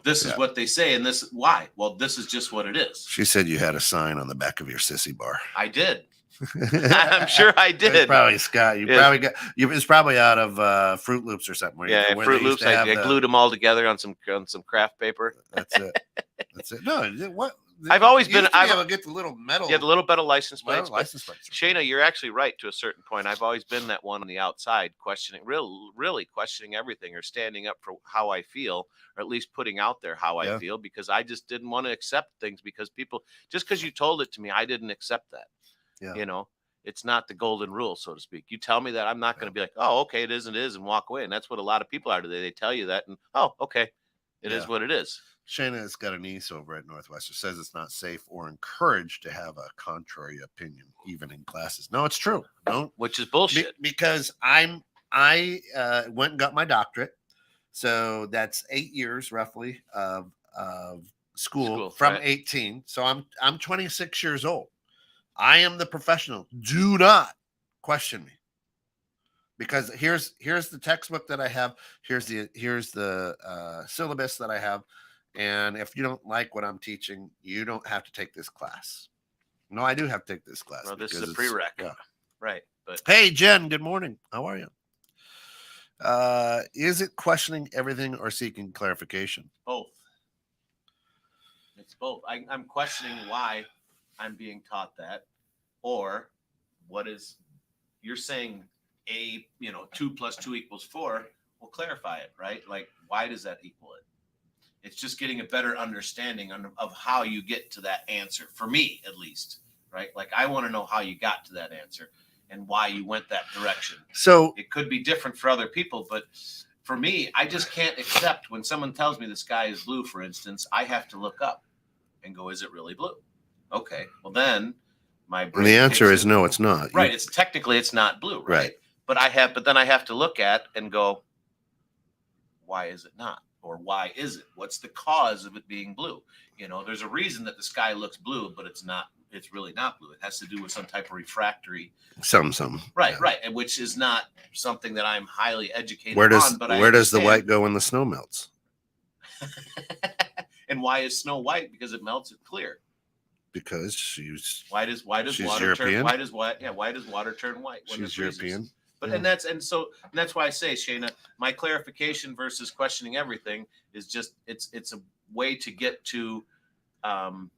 this is what they say and this why. Well, this is just what it is. She said you had a sign on the back of your sissy bar. I did. I'm sure I did. It's probably Scott. It's probably out of Fruit Loops or something. Yeah, Fruit Loops. I glued them all together on some craft paper. That's it. No, what? I've always been. I'll get the little metal. Yeah, the little metal license plates. License plates. Shayna, you're actually right to a certain point. I've always been that one on the outside, questioning, really questioning everything, or standing up for how I feel, or at least putting out there how I feel, because I just didn't want to accept things because you told it to me, I didn't accept that. Yeah. It's not the golden rule, so to speak. You tell me that, I'm not going to be like, oh, okay, it is, and walk away. And that's what a lot of people are today. They tell you that, and oh, okay, it is what it is. Shayna has got a niece over at Northwestern, says it's not safe or encouraged to have a contrary opinion, even in classes. No, it's true. Don't, which is bullshit. Because I went and got my doctorate, so that's 8 years roughly of school from 18. So I'm 26 years old. I am the professional. Do not question me, because here's the textbook that I have. Here's the syllabus that I have. And if you don't like what I'm teaching, you don't have to take this class. No, I do have to take this class. Well, this is a prereq. Yeah. Right. But hey, Jen, good morning. How are you? Is it questioning everything or seeking clarification? Both. It's both. I'm questioning why I'm being taught that, or what is you're saying 2 + 2 = 4. We'll clarify it, right? Like, why does that equal it? It's just getting a better understanding of how you get to that answer, for me at least, right? Like, I want to know how you got to that answer and why you went that direction. So it could be different for other people, but for me, I just can't accept when someone tells me the sky is blue, for instance. I have to look up and go, is it really blue? Okay, well then my brain. The answer is no, it's not. Right, it's technically it's not blue, right? But then I have to look at and go, why is it not? Or why is it? What's the cause of it being blue? There's a reason that the sky looks blue, but it's not. It's really not blue. It has to do with some type of refractory. Some. Right, right, and which is not something that I'm highly educated on. But where does the white go when the snow melts? And why is snow white? Because it melts it clear. Because she's Why does she's water European. turn? Why does water turn white when She's it freezes? European. But Yeah. and that's why I say, Shayna, my clarification versus questioning everything is just it's a way to get to, how,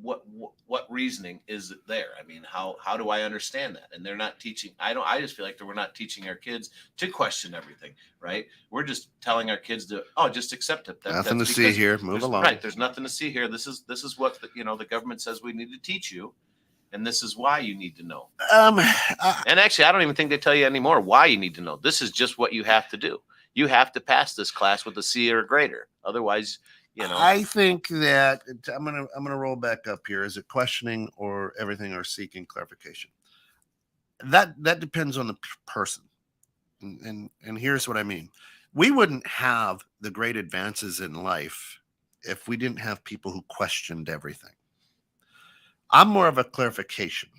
what reasoning is it there? I mean, how do I understand that? And they're not teaching. I just feel like that we're not teaching our kids to question everything, right? We're just telling our kids to just accept it. Nothing to see here. Move along. Right. There's nothing to see here. This is what the government says we need to teach you. And this is why you need to know. And actually, I don't even think they tell you anymore why you need to know. This is just what you have to do. You have to pass this class with a C or greater. Otherwise, I think that I'm gonna roll back up here. Is it questioning or everything or seeking clarification? That depends on the person. And here's what I mean. We wouldn't have the great advances in life if we didn't have people who questioned everything. I'm more of a clarification.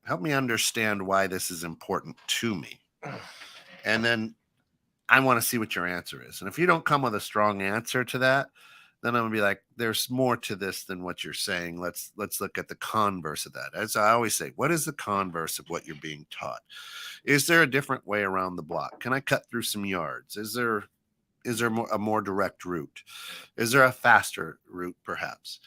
Help me understand why this is important to me. And then I want to see what your answer is. And if you don't come with a strong answer to that, then I'm gonna be like, there's more to this than what you're saying. Let's look at the converse of that. As I always say, what is the converse of what you're being taught? Is there a different way around the block? Can I cut through some yards? Is there a more direct route? Is there a faster route, perhaps?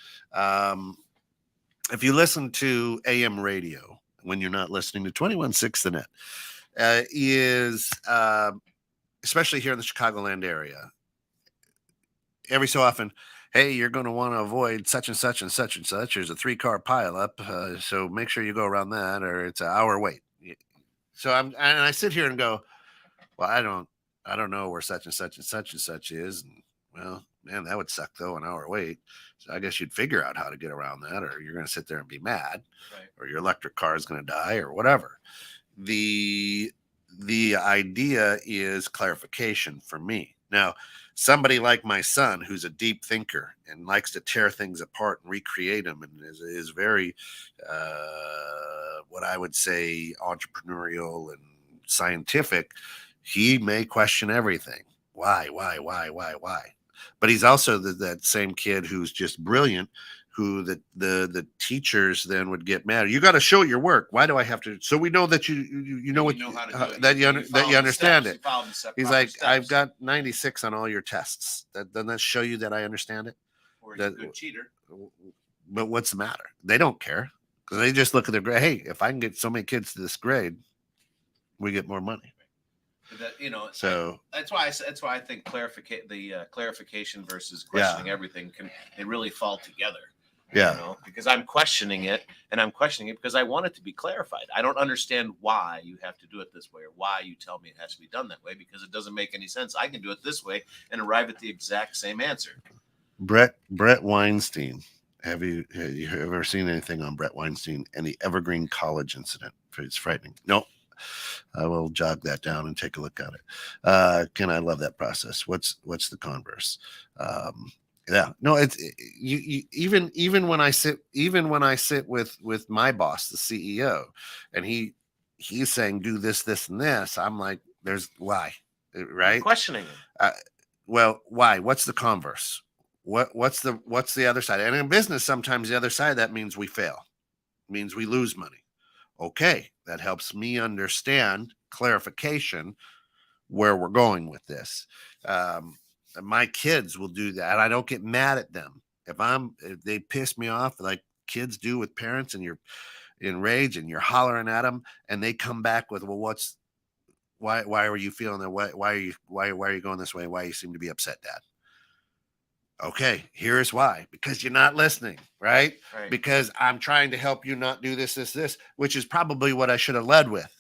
If you listen to AM radio when you're not listening to 21.6 The Net, especially here in the Chicagoland area, every so often, hey, you're going to want to avoid such and such and such and such. There's a 3-car pileup, so make sure you go around that, or it's an hour wait. So I sit here and go, well, I don't know where such and such and such and such is. And, well, man, that would suck though, an hour wait. So I guess you'd figure out how to get around that, or you're going to sit there and be mad, right, or your electric car is going to die, or whatever. The idea is clarification for me. Now, somebody like my son, who's a deep thinker and likes to tear things apart and recreate them, and is very, what I would say, entrepreneurial and scientific, he may question everything. Why? But he's also that same kid who's just brilliant, who the teachers then would get mad. You got to show your work. Why do I have to? So we know that you know what that you understand it. He's like, I've got 96 on all your tests. Doesn't that show you that I understand it? Or he's a good cheater. But what's the matter? They don't care because they just look at their grade. Hey, if I can get so many kids to this grade, we get more money. So that's why I think clarification versus questioning everything they really fall together. Yeah. Because I'm questioning it, and I'm questioning it because I want it to be clarified. I don't understand why you have to do it this way, or why you tell me it has to be done that way, because it doesn't make any sense. I can do it this way and arrive at the exact same answer. Brett Weinstein. Have you ever seen anything on Brett Weinstein and the Evergreen College incident? It's frightening. No. I will jog that down and take a look at it. I love that process. What's the converse? It's even when I sit with my boss, the CEO, and he's saying do this and this, I'm like, there's why, right? I'm questioning it. Well, why? What's the converse? What's the other side? And in business, sometimes the other side of that means we fail, means we lose money. Okay, that helps me understand clarification where we're going with this. My kids will do that. I don't get mad at them if they piss me off like kids do with parents, and you're enraged and you're hollering at them, and they come back with, well, why are you feeling that way? Why are you going this way? Why you seem to be upset, Dad? Okay, here's why. Because you're not listening, right? Because I'm trying to help you not do this, which is probably what I should have led with.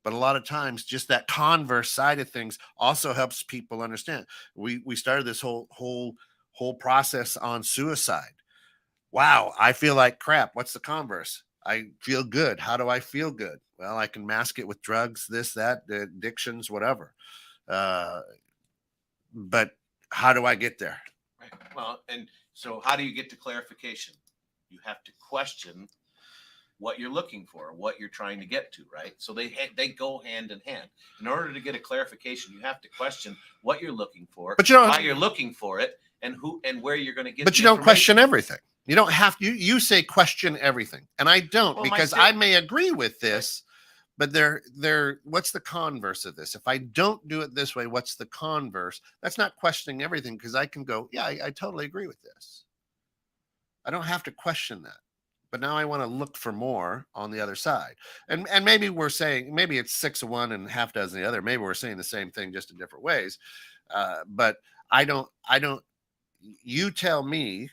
But a lot of times, just that converse side of things also helps people understand. We started this whole process on suicide. Wow, I feel like crap. What's the converse? I feel good. How do I feel good? Well, I can mask it with drugs, this, that, addictions, whatever. But how do I get there? Right. Well, and so how do you get to clarification? You have to question what you're looking for, what you're trying to get to, right? So they go hand in hand. In order to get a clarification, you have to question what you're looking for, but you don't, why you're looking for it, and who and where you're going to get. But you don't question everything. You don't have to. You say question everything, and I don't, because I may agree with this, but what's the converse of this? If I don't do it this way, what's the converse? That's not questioning everything, because I can go, yeah, I totally agree with this. I don't have to question that. But now I want to look for more on the other side. And maybe we're saying, maybe it's 6 of one and half dozen the other. Maybe we're saying the same thing just in different ways. But I don't, you tell me,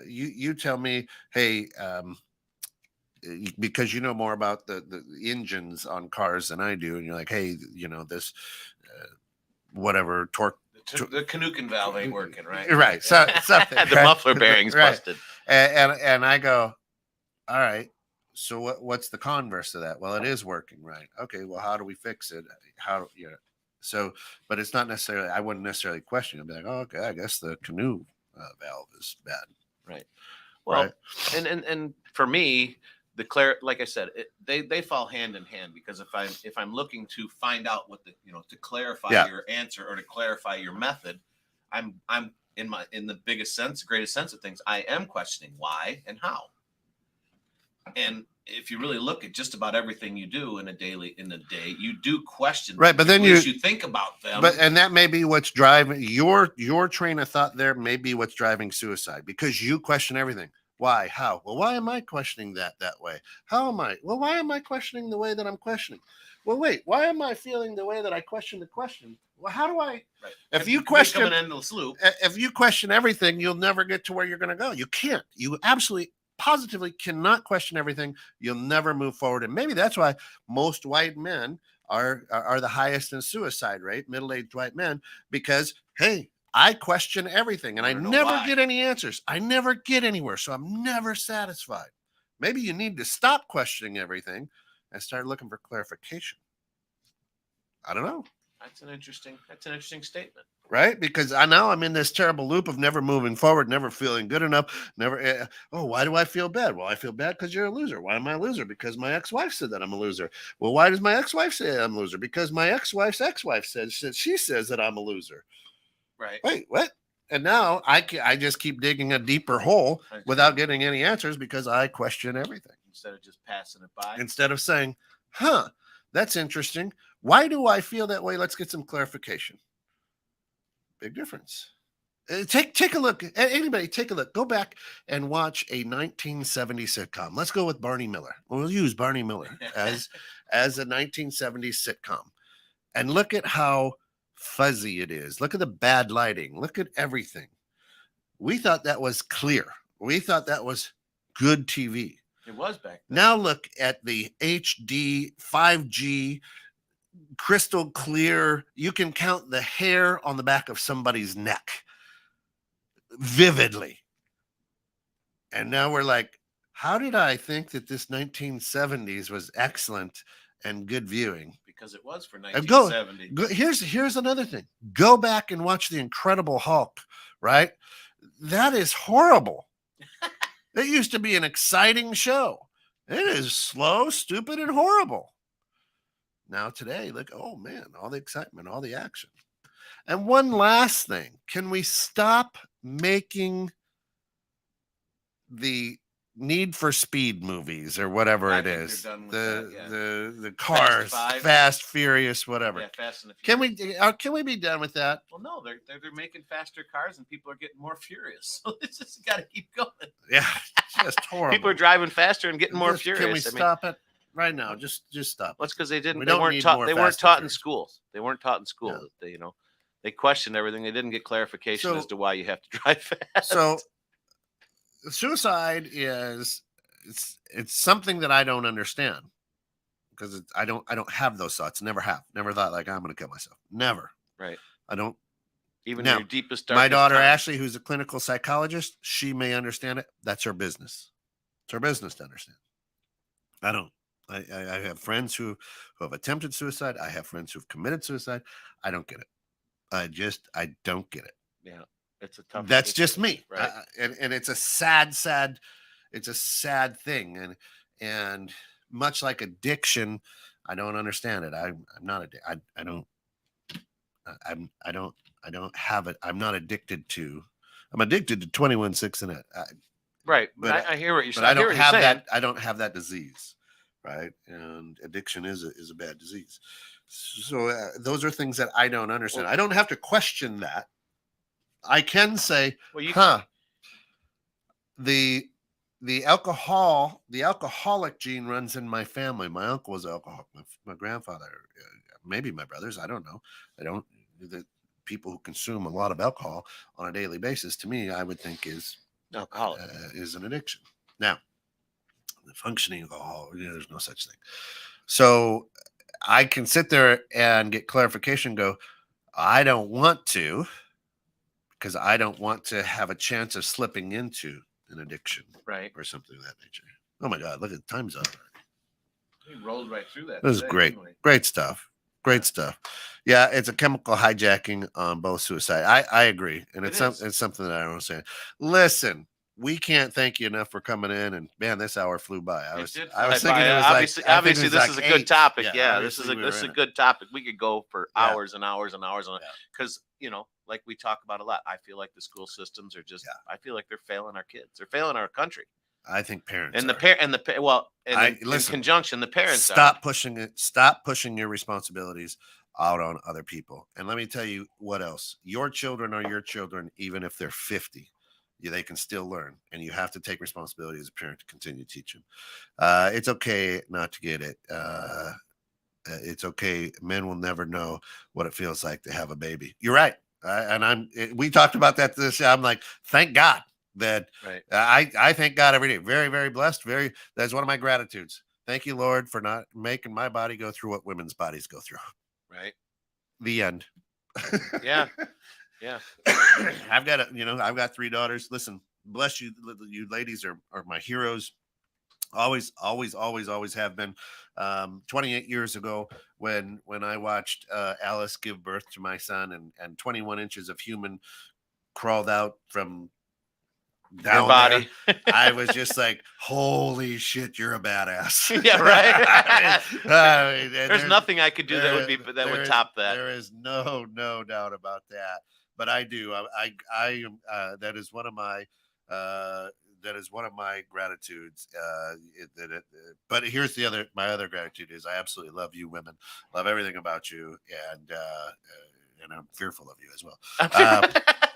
you tell me, hey, because you know more about the engines on cars than I do. And you're like, hey, this, whatever torque. The Canucken valve ain't working, right? Right. So something, the muffler bearing's busted. And I go, all right. So what's the converse of that? Well, it is working, right? Okay. Well, how do we fix it? So, but it's not necessarily. I wouldn't necessarily question it. I'd be like, oh, okay, I guess the canoe valve is bad. Right. Well, right? And for me, like I said, they fall hand in hand, because if I'm looking to find out what to clarify your answer or to clarify your method, I'm in the greatest sense of things, I am questioning why and how. And if you really look at just about everything you do in the day, you do question, right? But then you think about them. And that may be what's driving your train of thought. There may be what's driving suicide, because you question everything. Why? How? Well, why am I questioning that way? How am I? Well, why am I questioning the way that I'm questioning? Well, wait, why am I feeling the way that I question the question? Well, how do I? Right. If you question an endless loop, if you question everything, you'll never get to where you're going to go. You can't. You absolutely, positively cannot question everything. You'll never move forward. And maybe that's why most white men are the highest in suicide rate, middle-aged white men, because hey, I question everything and I never get any answers. I never get anywhere. So I'm never satisfied. Maybe you need to stop questioning everything and start looking for clarification. I don't know. That's an interesting statement. Right? Because now I'm in this terrible loop of never moving forward, never feeling good enough, never. Why do I feel bad? Well, I feel bad because you're a loser. Why am I a loser? Because my ex-wife said that I'm a loser. Well, why does my ex-wife say I'm a loser? Because my ex-wife's ex-wife she says that I'm a loser. Right. Wait, what? And now I just keep digging a deeper hole without getting any answers, because I question everything. Instead of just passing it by. Instead of saying, that's interesting. Why do I feel that way? Let's get some clarification. Big difference. Take a look. Anybody, take a look. Go back and watch a 1970 sitcom. Let's go with Barney Miller. We'll use Barney Miller as a 1970s sitcom. And look at how fuzzy it is. Look at the bad lighting. Look at everything. We thought that was clear. We thought that was good TV. It was back then. Now look at the HD 5G crystal clear. You can count the hair on the back of somebody's neck vividly. And now we're like, how did I think that this 1970s was excellent and good viewing? Because it was for 1970. Here's another thing. Go back and watch The Incredible Hulk, right? That is horrible. It used to be an exciting show. It is slow, stupid, and horrible. Now today, look, oh man, all the excitement, all the action. And one last thing. Can we stop making the Need for Speed movies or whatever it is? The cars, Fast, Furious, whatever. Yeah, Fast and the Furious. Can we be done with that? Well, no, they're making faster cars and people are getting more furious. So it's just got to keep going. Yeah, it's just horrible. People are driving faster and getting more furious. Can we stop it right now? Just stop. Well, it's because they weren't taught in schools. They weren't taught in school. Yeah. They questioned everything. They didn't get clarification as to why you have to drive fast. So suicide is it's something that I don't understand, because I don't have those thoughts. Never thought like I'm going to kill myself. Never. Right. I don't. Even in your deepest, darkest my daughter time. Ashley, who's a clinical psychologist, she may understand it. That's her business. It's her business to understand. I don't. I have friends who have attempted suicide. I have friends who've committed suicide. I don't get it. I don't get it. Yeah. It's a tough. That's just me. Right. And it's a sad thing. And much like addiction, I don't understand it. I'm not I don't have it. I'm not addicted to. I'm addicted to 21-6 and it. Right. But I hear what you're saying. But I don't hear what you're have saying. that. I don't have that disease, right? And addiction is a bad disease. So those are things that I don't understand. I don't have to question that. I can say, the alcoholic gene runs in my family. My uncle was alcoholic. My grandfather, maybe my brothers. I don't know. The people who consume a lot of alcohol on a daily basis, to me, I would think is alcoholic is an addiction. Now, the functioning alcohol, there's no such thing. So I can sit there and get clarification. Go, I don't want to, because I don't want to have a chance of slipping into an addiction, right, or something of that nature. Oh my God, look at the time's up. We rolled right through that. This is great. Great stuff. Great stuff. Yeah, it's a chemical hijacking on both suicide. I agree. And it's something that I don't understand. Listen, we can't thank you enough for coming in, and man, this hour flew by. I was thinking it was obviously this is a good topic. Yeah, this is a good topic. We could go for hours and hours and hours on it, because like we talk about a lot. I feel like the school systems are just. I feel like they're failing our kids. They're failing our country. I think parents and in conjunction, the parents stop pushing it. Stop pushing your responsibilities out on other people. And let me tell you what else. Your children are your children, even if they're 50. They can still learn, and you have to take responsibility as a parent to continue teaching. It's okay not to get it. It's okay. Men will never know what it feels like to have a baby. You're right. We talked about that this year. I'm like, thank God that I thank God every day. Very, very blessed. That's one of my gratitudes. Thank you, Lord, for not making my body go through what women's bodies go through. Right. The end. Yeah. Yeah. I've got 3 daughters. Listen, bless you. You ladies are my heroes. Always have been. 28 years ago, when I watched Alice give birth to my son, and 21 inches of human crawled out from down body. I was just like, holy shit, you're a badass. Yeah, right. There's nothing I could do that would top that. There is no doubt about that. But I do. I that is one of my gratitudes. But here's my other gratitude is I absolutely love you women, love everything about you, and I'm fearful of you as well.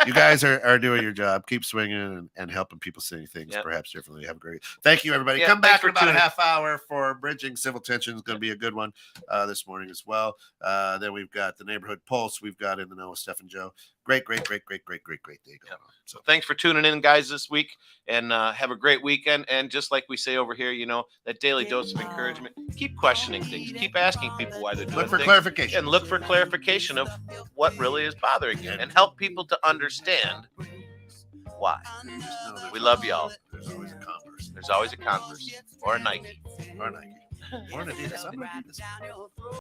You guys are doing your job. Keep swinging and helping people see things perhaps differently. Have a great. Thank you, everybody. Come back for about a half hour for Bridging Civil Tension. It's going to be a good one this morning as well. Then we've got the Neighborhood Pulse. We've got In the Know with Steph and Joe. Great day going on. So thanks for tuning in, guys, this week, and have a great weekend. And just like we say over here, that daily dose of encouragement. Keep questioning things. Keep asking people why they're doing things. Look for clarification. And look for clarification of what really is bothering you, and help people to understand why. We love y'all. There's always a Converse. There's always a Converse or a Nike. Or an Adidas.